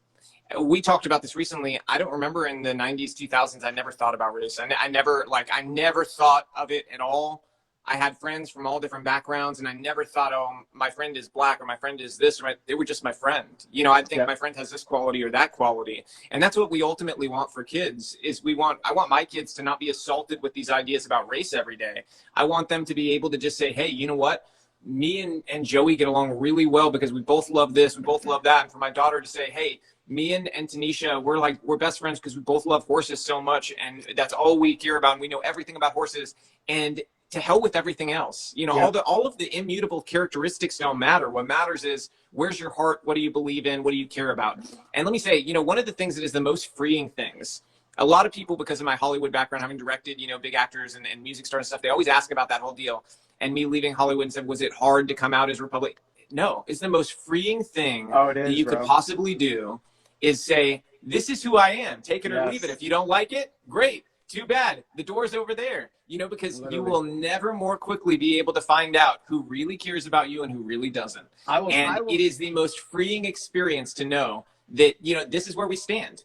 We talked about this recently. I don't remember in the 90s, 2000s, I never thought about race. I never thought of it at all. I had friends from all different backgrounds, and I never thought, oh, my friend is black or my friend is this. They were just my friend. You know, I think my friend has this quality or that quality. And that's what we ultimately want for kids is I want my kids to not be assaulted with these ideas about race every day. I want them to be able to just say, hey, you know what? Me and Joey get along really well because we both love this, we both love that. And for my daughter to say, hey, me and Tanisha, we're best friends because we both love horses so much, and that's all we care about, and we know everything about horses, and to hell with everything else. You know, all of the immutable characteristics don't matter. What matters is where's your heart, what do you believe in, what do you care about? And let me say, you know, one of the things that is the most freeing things, a lot of people, because of my Hollywood background, having directed, you know, big actors and music stars and stuff, they always ask about that whole deal. And me leaving Hollywood and said, was it hard to come out as Republican? No, it's the most freeing thing that you could possibly do is say, this is who I am. Take it or leave it. If you don't like it, great. Too bad. The door's over there. You know, because you will never more quickly be able to find out who really cares about you and who really doesn't. It is the most freeing experience to know that, you know, this is where we stand.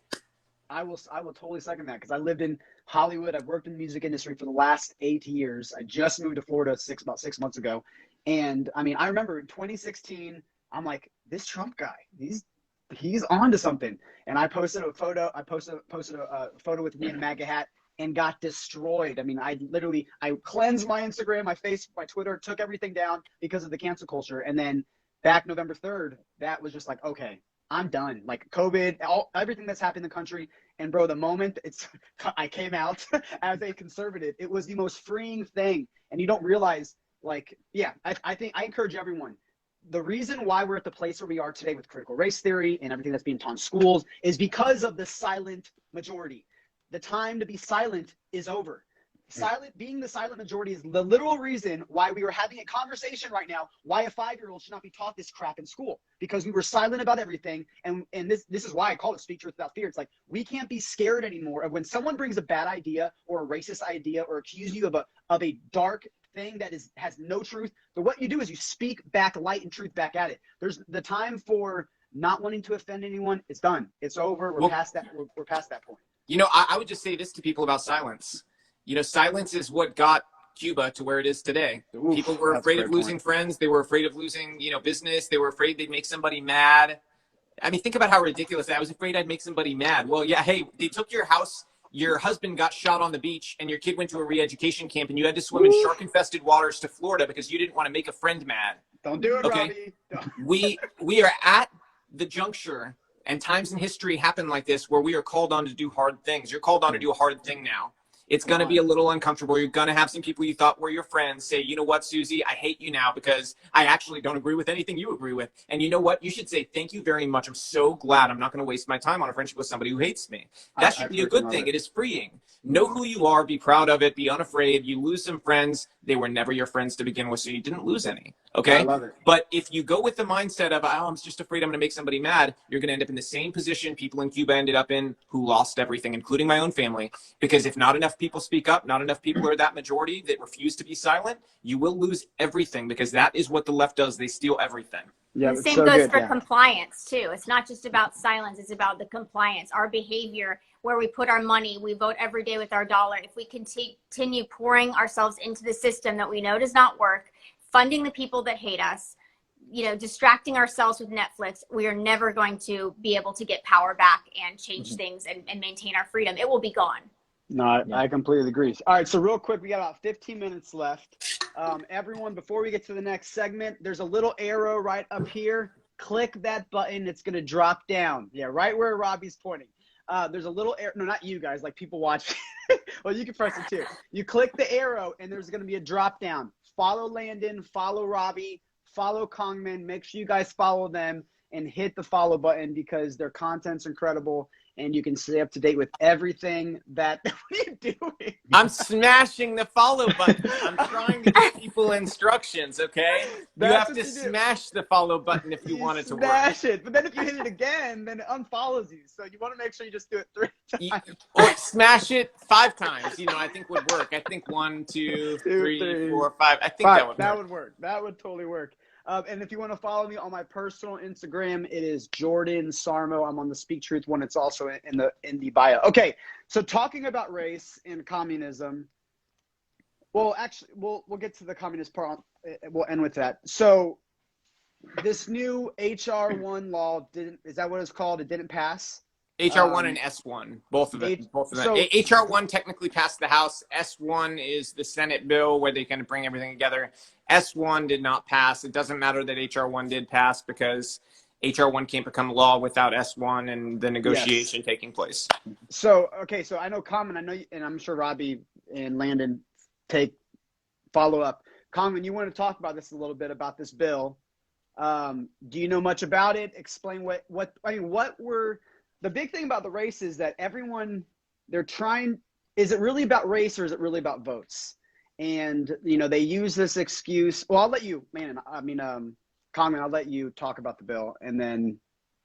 I will totally second that because I lived in Hollywood. I've worked in the music industry for the last 8 years. I just moved to Florida about 6 months ago. And I mean, I remember in 2016, I'm like, this Trump guy, he's on to something. And I posted a photo. I posted a photo with me in a MAGA hat and got destroyed. I mean, I cleansed my Instagram, my Facebook, my Twitter, took everything down because of the cancel culture. And then back November 3rd, that was just like, okay, I'm done. Like COVID, everything that's happened in the country. And bro, the moment I came out as a conservative, it was the most freeing thing. And you don't realize, like, I think I encourage everyone. The reason why we're at the place where we are today with critical race theory and everything that's being taught in schools is because of the silent majority. The time to be silent is over. Being the silent majority is the literal reason why we are having a conversation right now, why a 5-year-old should not be taught this crap in school, because we were silent about everything. And this is why I call it speak truth without fear. It's like, we can't be scared anymore of when someone brings a bad idea or a racist idea or accuse you of a dark thing that has no truth. But what you do is you speak back light and truth back at it. There's the time for not wanting to offend anyone. It's done. It's over. We're past that. We're past that point. You know, I would just say this to people about silence. You know, silence is what got Cuba to where it is today. People were afraid of losing friends. They were afraid of losing, you know, business. They were afraid they'd make somebody mad. I mean, think about how ridiculous that. I was afraid I'd make somebody mad. Well, yeah, hey, they took your house. Your husband got shot on the beach, and your kid went to a re-education camp, and you had to swim in shark-infested waters to Florida because you didn't want to make a friend mad. Don't do it, okay? Robbie. We are at the juncture, and times in history happen like this, where we are called on to do hard things. You're called on to do a hard thing now. It's going to be a little uncomfortable. You're going to have some people you thought were your friends say, you know what, Susie, I hate you now because I actually don't agree with anything you agree with. And you know what? You should say, thank you very much. I'm so glad I'm not going to waste my time on a friendship with somebody who hates me. That should be a good thing. It is freeing. Know who you are. Be proud of it. Be unafraid. You lose some friends. They were never your friends to begin with, so you didn't lose any. Okay? I love it. But if you go with the mindset of, oh, I'm just afraid I'm going to make somebody mad, you're going to end up in the same position people in Cuba ended up in who lost everything, including my own family. Because if not enough people speak up, not enough people are that majority that refuse to be silent, you will lose everything, because that is what the left does. They steal everything. Yeah, the same goes for compliance too. It's not just about silence, it's about the compliance, our behavior, where we put our money. We vote every day with our dollar. If we continue pouring ourselves into the system that we know does not work, funding the people that hate us, you know, distracting ourselves with Netflix, we are never going to be able to get power back and change things and maintain our freedom. It will be gone. No, I completely agree. All right, so real quick, we got about 15 minutes left. Everyone, before we get to the next segment, there's a little arrow right up here. Click that button. It's going to drop down. Yeah, right where Robbie's pointing. There's a little arrow. No, not you guys, like people watching. Well, you can press it too. You click the arrow, and there's going to be a drop down. Follow Landon, follow Robbie, follow Kongman. Make sure you guys follow them and hit the follow button, because their content's incredible. And you can stay up to date with everything that what are you doing? I'm smashing the follow button. I'm trying to give people instructions, okay? You have to smash the follow button if you want it to work. Smash it. But then if you hit it again, then it unfollows you. So you want to make sure you just do it 3 times. Or smash it 5 times, you know, I think would work. I think 1, 2, 3, 4, 5. I think that would work. That would work. That would totally work. And if you want to follow me on my personal Instagram, it is Jordan Sarmo. I'm on the Speak Truth one. It's also in the bio. Okay, so talking about race and communism, Well, actually, we'll get to the communist part. We'll end with that. So this new HR1 law is that what it's called? It didn't pass. HR1 and S1, both of them. So HR1 technically passed the House. S1 is the Senate bill where they kind of bring everything together. S1 did not pass. It doesn't matter that HR1 did pass because HR1 can't become law without S1 and the negotiation taking place. So, okay, so I know Common, I know, and I'm sure Robbie and Landon follow up. Common, you want to talk about this a little bit about this bill. Do you know much about it? Explain what were the big thing about the race is that is it really about race or is it really about votes? And, they use this excuse. Well, I'll let you, Common, I'll let you talk about the bill and then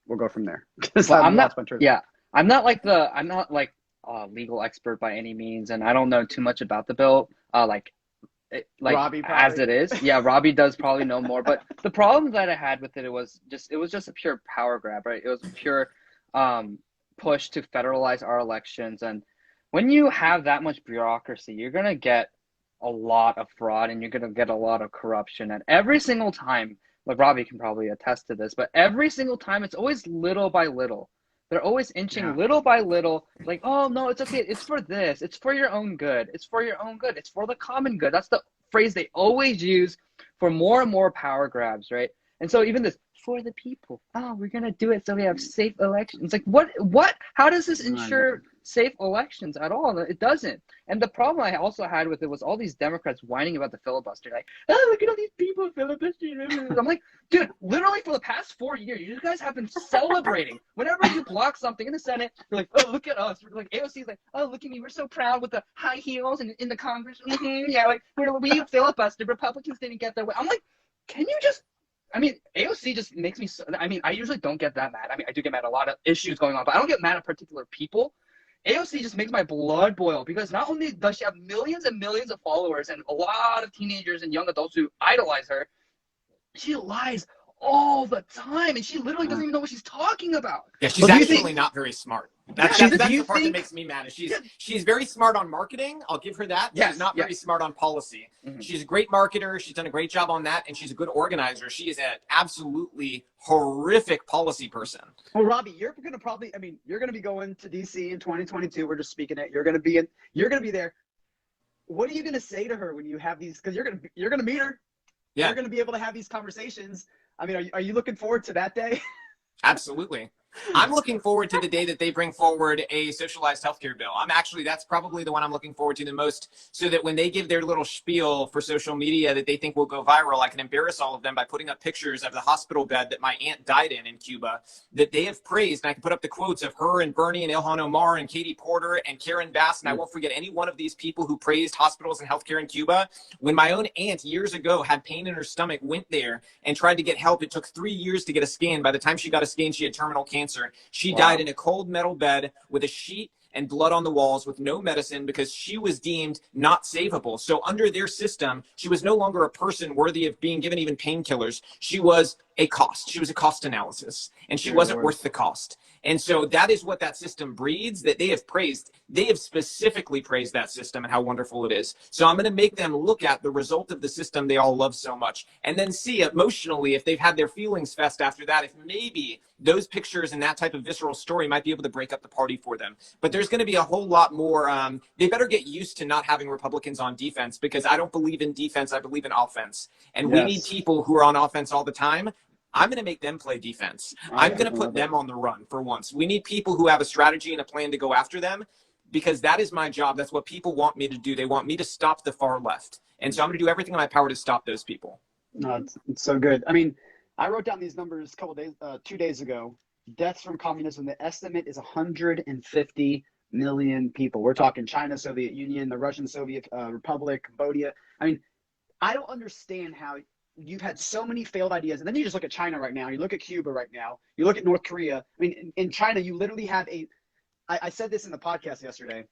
we'll go from there. Well, I'm not like a legal expert by any means, and I don't know too much about the bill. Robbie as it is. Yeah, Robbie does probably know more. But the problem that I had with it, it was just a pure power grab, right? It was a pure push to federalize our elections. And when you have that much bureaucracy, you're gonna get a lot of fraud and you're gonna get a lot of corruption. And every single time, like Robbie can probably attest to this, but every single time it's always little by little. They're always inching little by little, like, oh, no, it's okay. It's for this. It's for your own good. It's for your own good. It's for the common good. That's the phrase they always use for more and more power grabs, right? And so even this, for the people. Oh, we're going to do it so we have safe elections. Like, what? How does this ensure safe elections at all? It doesn't. And the problem I also had with it was all these Democrats whining about the filibuster. Like, oh, look at all these people filibustering. I'm like, dude, literally for the past 4 years, you guys have been celebrating. Whenever you block something in the Senate, you're like, oh, look at us. We're like, AOC's like, oh, look at me. We're so proud with the high heels and in the Congress. Yeah, like, we filibustered. Republicans didn't get their way. I'm like, can you just AOC just makes me so, I usually don't get that mad. I do get mad at a lot of issues going on, but I don't get mad at particular people. AOC just makes my blood boil because not only does she have millions and millions of followers and a lot of teenagers and young adults who idolize her, she lies all the time, and she literally doesn't even know what she's talking about. Yeah, she's actually not very smart. That's the part that makes me mad. She's very smart on marketing. I'll give her that. She's not very smart on policy. Mm-hmm. She's a great marketer. She's done a great job on that, and she's a good organizer. She is an absolutely horrific policy person. Well, Robbie, you're going to be going to DC in 2022. We're just speaking it. You're going to be there. What are you going to say to her when you have these? Because you're going to meet her. Yeah. You're going to be able to have these conversations. Are you looking forward to that day? Absolutely. I'm looking forward to the day that they bring forward a socialized healthcare bill. That's probably the one I'm looking forward to the most, so that when they give their little spiel for social media that they think will go viral, I can embarrass all of them by putting up pictures of the hospital bed that my aunt died in Cuba, that they have praised. And I can put up the quotes of her and Bernie and Ilhan Omar and Katie Porter and Karen Bass. And I won't forget any one of these people who praised hospitals and healthcare in Cuba. When my own aunt years ago had pain in her stomach, went there and tried to get help. It took 3 years to get a scan. By the time she got a scan, she had terminal cancer. She died in a cold metal bed with a sheet and blood on the walls with no medicine because she was deemed not savable. So under their system, she was no longer a person worthy of being given even painkillers. She was a cost. She was a cost analysis, and she wasn't worth the cost. And so that is what that system breeds, that they have praised. They have specifically praised that system and how wonderful it is. So I'm going to make them look at the result of the system they all love so much, and then see emotionally if they've had their feelings fest after that, if maybe those pictures and that type of visceral story might be able to break up the party for them. But there's going to be a whole lot more. They better get used to not having Republicans on defense, because I don't believe in defense. I believe in offense. And we need people who are on offense all the time. I'm going to make them play defense. I'm going to put them on the run for once. We need people who have a strategy and a plan to go after them, because that is my job. That's what people want me to do. They want me to stop the far left. And so I'm going to do everything in my power to stop those people. No, it's so good. I wrote down these numbers 2 days ago. Deaths from communism, the estimate is 150 million people. We're talking China, Soviet Union, the Russian Soviet Republic, Cambodia. I don't understand how you've had so many failed ideas. And then you just look at China right now. You look at Cuba right now. You look at North Korea. In China, you literally have I said this in the podcast yesterday.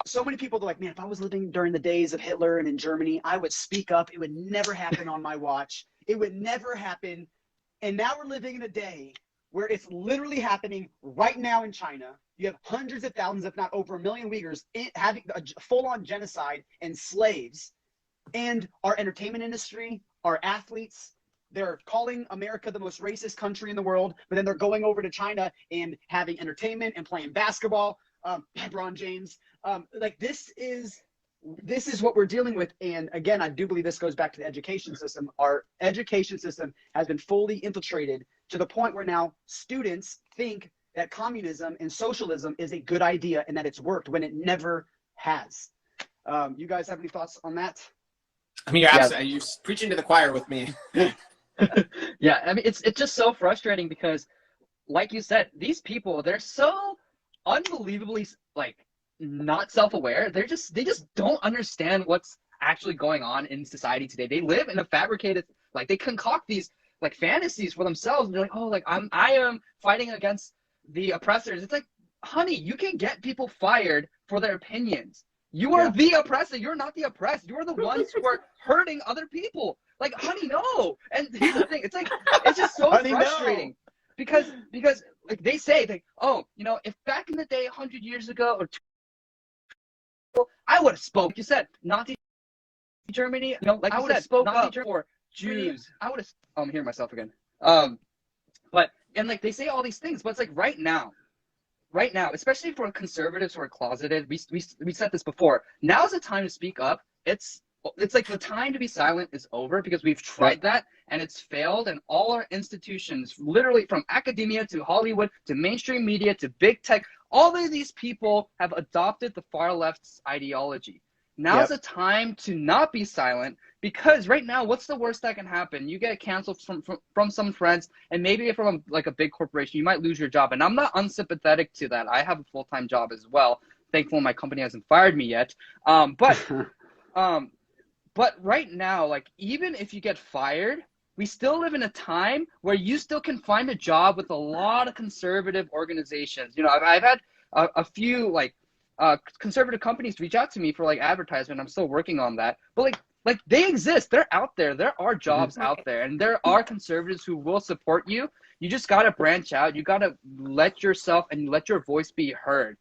So many people are like, man, if I was living during the days of Hitler and in Germany, I would speak up. It would never happen on my watch. It would never happen. And now we're living in a day where it's literally happening right now in China. You have hundreds of thousands, if not over 1 million Uyghurs having a full-on genocide and slaves. And our entertainment industry, our athletes, they're calling America the most racist country in the world, but then they're going over to China and having entertainment and playing basketball. LeBron James, like this is what we're dealing with. And again, I do believe this goes back to the education system. Our education system has been fully infiltrated to the point where now students think that communism and socialism is a good idea and that it's worked when it never has. You guys have any thoughts on that? I mean, you're preaching to the choir with me. Yeah, I mean, it's just so frustrating because, like you said, these people, they're so unbelievably like not self-aware. They just don't understand what's actually going on in society today. They live in a fabricated, like they concoct these like fantasies for themselves. And they're like, oh, like I am fighting against the oppressors. It's like, honey, you can get people fired for their opinions. You are the oppressor. You're not the oppressed. You're the ones who are hurting other people. Like, honey, no. And here's the thing. It's like, it's just so honey, frustrating. No. Because like they say, like, oh, you know, if back in the day, 100 years ago or I would have spoke. You said Nazi Germany, you know, like I would have spoke up for Jews. I would have. I'm hearing myself again. But and like they say all these things, but it's like right now, especially for conservatives who are closeted, we said this before. Now's the time to speak up. It's like the time to be silent is over because we've tried that and it's failed. And all our institutions, literally from academia to Hollywood to mainstream media to big tech, all of these people have adopted the far left's ideology. Now's the time to not be silent because right now, what's the worst that can happen? You get canceled from some friends, and maybe from like a big corporation, you might lose your job. And I'm not unsympathetic to that. I have a full-time job as well. Thankfully, my company hasn't fired me yet. But right now, like even if you get fired, we still live in a time where you still can find a job with a lot of conservative organizations. You know, I've had a few like conservative companies reach out to me for like advertisement. I'm still working on that, but like they exist. They're out there. There are jobs out there, and there are conservatives who will support you. You just got to branch out. You got to let yourself and let your voice be heard.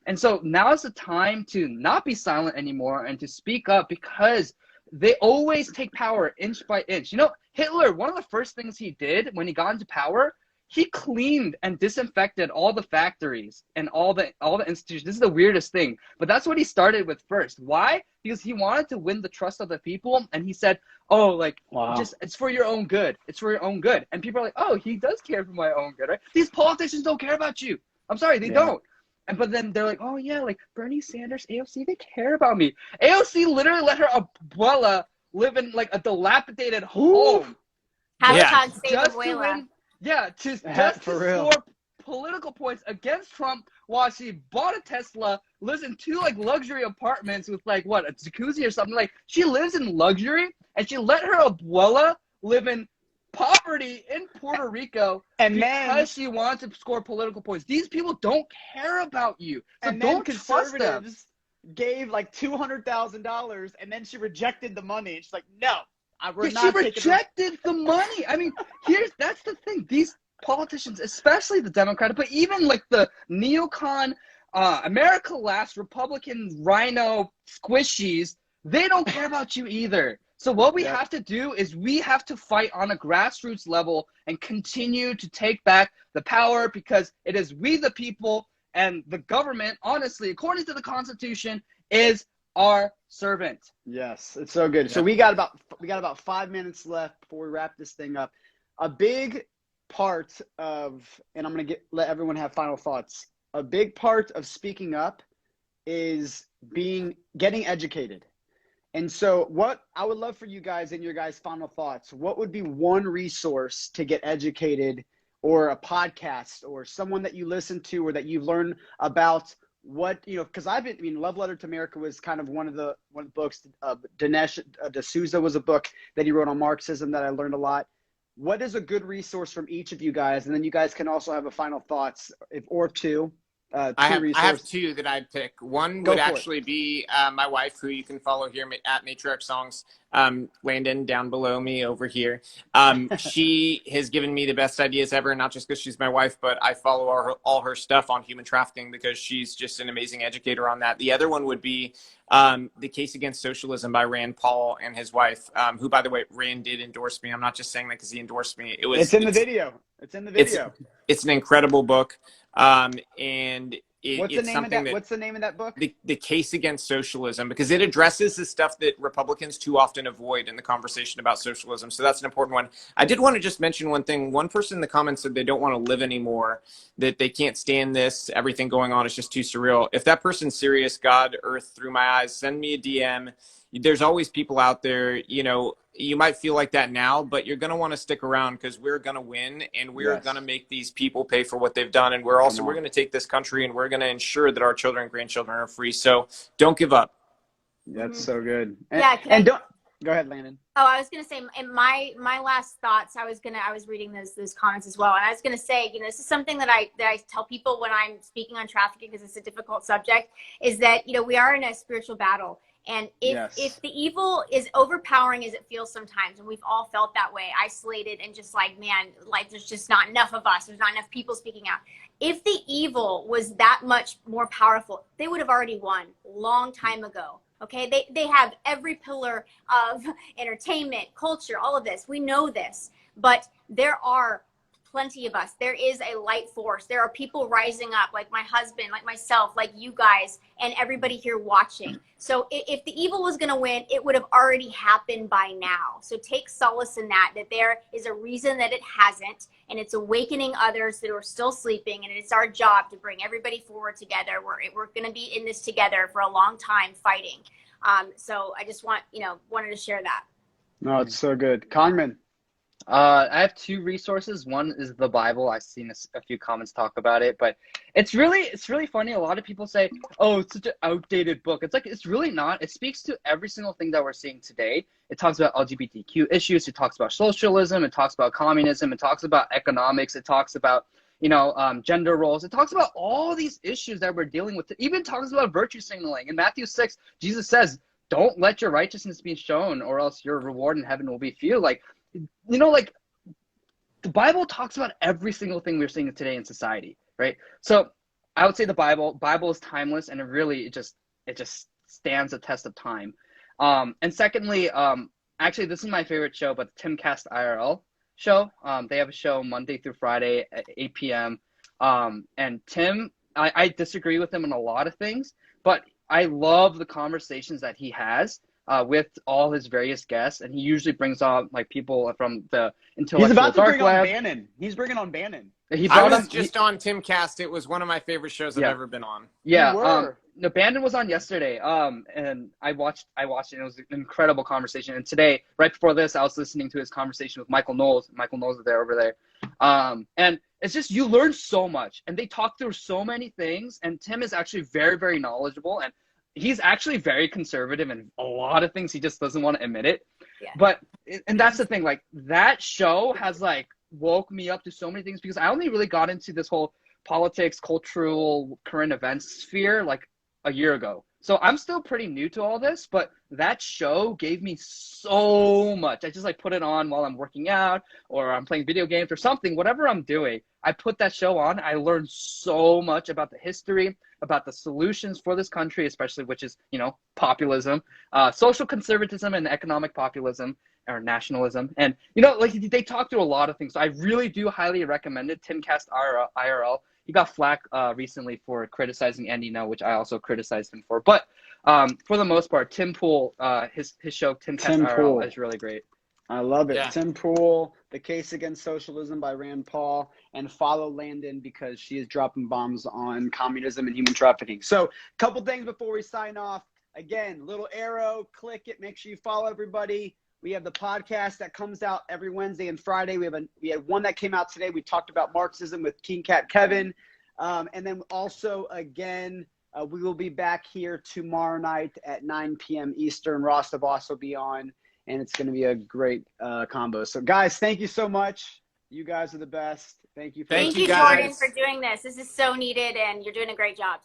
And so now is the time to not be silent anymore and to speak up because they always take power inch by inch. You know, Hitler, one of the first things he did when he got into power, he cleaned and disinfected all the factories and all the institutions. This is the weirdest thing, but that's what he started with first. Why? Because he wanted to win the trust of the people, and he said, "Oh, like, just it's for your own good. It's for your own good." And people are like, "Oh, he does care for my own good, right?" These politicians don't care about you. I'm sorry, they don't. But then they're like, "Oh yeah, like Bernie Sanders, AOC, they care about me." AOC literally let her abuela live in like a dilapidated home. Hashtag save abuela. To score political points against Trump while she bought a Tesla, lives in 2 like luxury apartments with like what, a jacuzzi or something. Like she lives in luxury, and she let her abuela live in poverty in Puerto Rico because she wanted to score political points. These people don't care about you, so and don't then trust them. Gave like $200,000, and then she rejected the money. She's like, "No, she rejected the money." I mean, that's the thing. These politicians, especially the Democratic, but even like the neocon, America Last, Republican, Rhino squishies, they don't care about you either. So what we have to do is we have to fight on a grassroots level and continue to take back the power because it is we the people, and the government, honestly, according to the Constitution, is our servant. Yes, it's so good. So we got about 5 minutes left before we wrap this thing up. A big part of, and I'm gonna let everyone have final thoughts. A big part of speaking up is getting educated. And so what I would love for you guys and your guys' final thoughts, what would be one resource to get educated, or a podcast or someone that you listen to or that you've learned about what, you know, because Love Letter to America was kind of one of the books. Dinesh D'Souza was a book that he wrote on Marxism that I learned a lot. What is a good resource from each of you guys? And then you guys can also have a final thoughts or two. two I have resources. two that I'd pick. One Go would for it. actually be my wife, who you can follow here at Matriarch Songs, Landon down below me over here. She has given me the best ideas ever, not just because she's my wife, but I follow all her stuff on human trafficking because she's just an amazing educator on that. The other one would be The Case Against Socialism by Rand Paul and his wife, who, by the way, Rand did endorse me. I'm not just saying that because he endorsed me. It's in the video. It's in the video. It's an incredible book. And What's the name of that? What's the name of that book? The Case Against Socialism, because it addresses the stuff that Republicans too often avoid in the conversation about socialism. So that's an important one. I did want to just mention one thing. One person in the comments said they don't want to live anymore, that they can't stand this. Everything going on is just too surreal. If that person's serious, God, earth through my eyes, send me a DM. There's always people out there, you know, you might feel like that now, but you're going to want to stick around because we're going to win and we're going to make these people pay for what they've done. And we're going to take this country and we're going to ensure that our children and grandchildren are free. So don't give up. That's so good. And don't go ahead, Landon. Oh, I was going to say, in my last thoughts, I was reading those comments as well. And I was going to say, you know, this is something that I tell people when I'm speaking on trafficking, because it's a difficult subject, is that, you know, we are in a spiritual battle. And if the evil is overpowering as it feels sometimes, and we've all felt that way, isolated and just like, man, like there's just not enough of us. There's not enough people speaking out. If the evil was that much more powerful, they would have already won long time ago. Okay, they have every pillar of entertainment, culture, all of this. We know this, but there are plenty of us. There is a light force. There are people rising up, like my husband, like myself, like you guys, and everybody here watching. So if the evil was going to win, it would have already happened by now. So take solace in that there is a reason that it hasn't, and it's awakening others that are still sleeping, and it's our job to bring everybody forward together. We're going to be in this together for a long time fighting. So I just wanted to share that. No, it's so good. Conman. I have two resources. One is the Bible. I've seen a few comments talk about it, but it's really funny. A lot of people say, "Oh, it's such an outdated book." It's like, it's really not. It speaks to every single thing that we're seeing today. It talks about LGBTQ issues. It talks about socialism. It talks about communism. It talks about economics. It talks about, gender roles. It talks about all these issues that we're dealing with. It even talks about virtue signaling. In Matthew 6, Jesus says, "Don't let your righteousness be shown, or else your reward in heaven will be few." Like, the Bible talks about every single thing we're seeing today in society, right? So I would say the Bible is timeless, and it just stands the test of time. And secondly, actually, this is my favorite show, but the Timcast IRL show. They have a show Monday through Friday at 8 p.m. And Tim, I disagree with him on a lot of things, but I love the conversations that he has with all his various guests, and he usually brings on like people from the intellectual He's about to dark bring web. on Bannon. He's bringing on Bannon. I was just on Timcast. It was one of my favorite shows I've ever been on. Yeah, no, Bannon was on yesterday. And I watched it. And it was an incredible conversation. And today, right before this, I was listening to his conversation with Michael Knowles. Michael Knowles is over there. And it's just, you learn so much, and they talk through so many things. And Tim is actually very, very knowledgeable, and he's actually very conservative in a lot of things. He just doesn't want to admit it. Yeah. But, and that's the thing, like, that show has like woke me up to so many things, because I only really got into this whole politics, cultural, current events sphere like a year ago. So I'm still pretty new to all this, but that show gave me so much. I just like put it on while I'm working out, or I'm playing video games or something, whatever I'm doing. I put that show on. I learned so much about the history, about the solutions for this country, especially, which is, populism, social conservatism and economic populism or nationalism. And, like, they talk through a lot of things. So I really do highly recommend it. Timcast IRL. He got flack recently for criticizing Andy Now, which I also criticized him for. But for the most part, Tim Pool, his show Timcast IRL is really great. I love it. Yeah. Tim Pool, The Case Against Socialism by Rand Paul, and follow Landon because she is dropping bombs on communism and human trafficking. So a couple things before we sign off. Again, little arrow, click it. Make sure you follow everybody. We have the podcast that comes out every Wednesday and Friday. We had one that came out today. We talked about Marxism with King Cat Kevin. And then also, again, we will be back here tomorrow night at 9 p.m. Eastern. Ross DeVos will be on, and it's going to be a great combo. So, guys, thank you so much. You guys are the best. Thank you for Thank Thank you, you, Jordan, guys. for doing this. This is so needed, and you're doing a great job.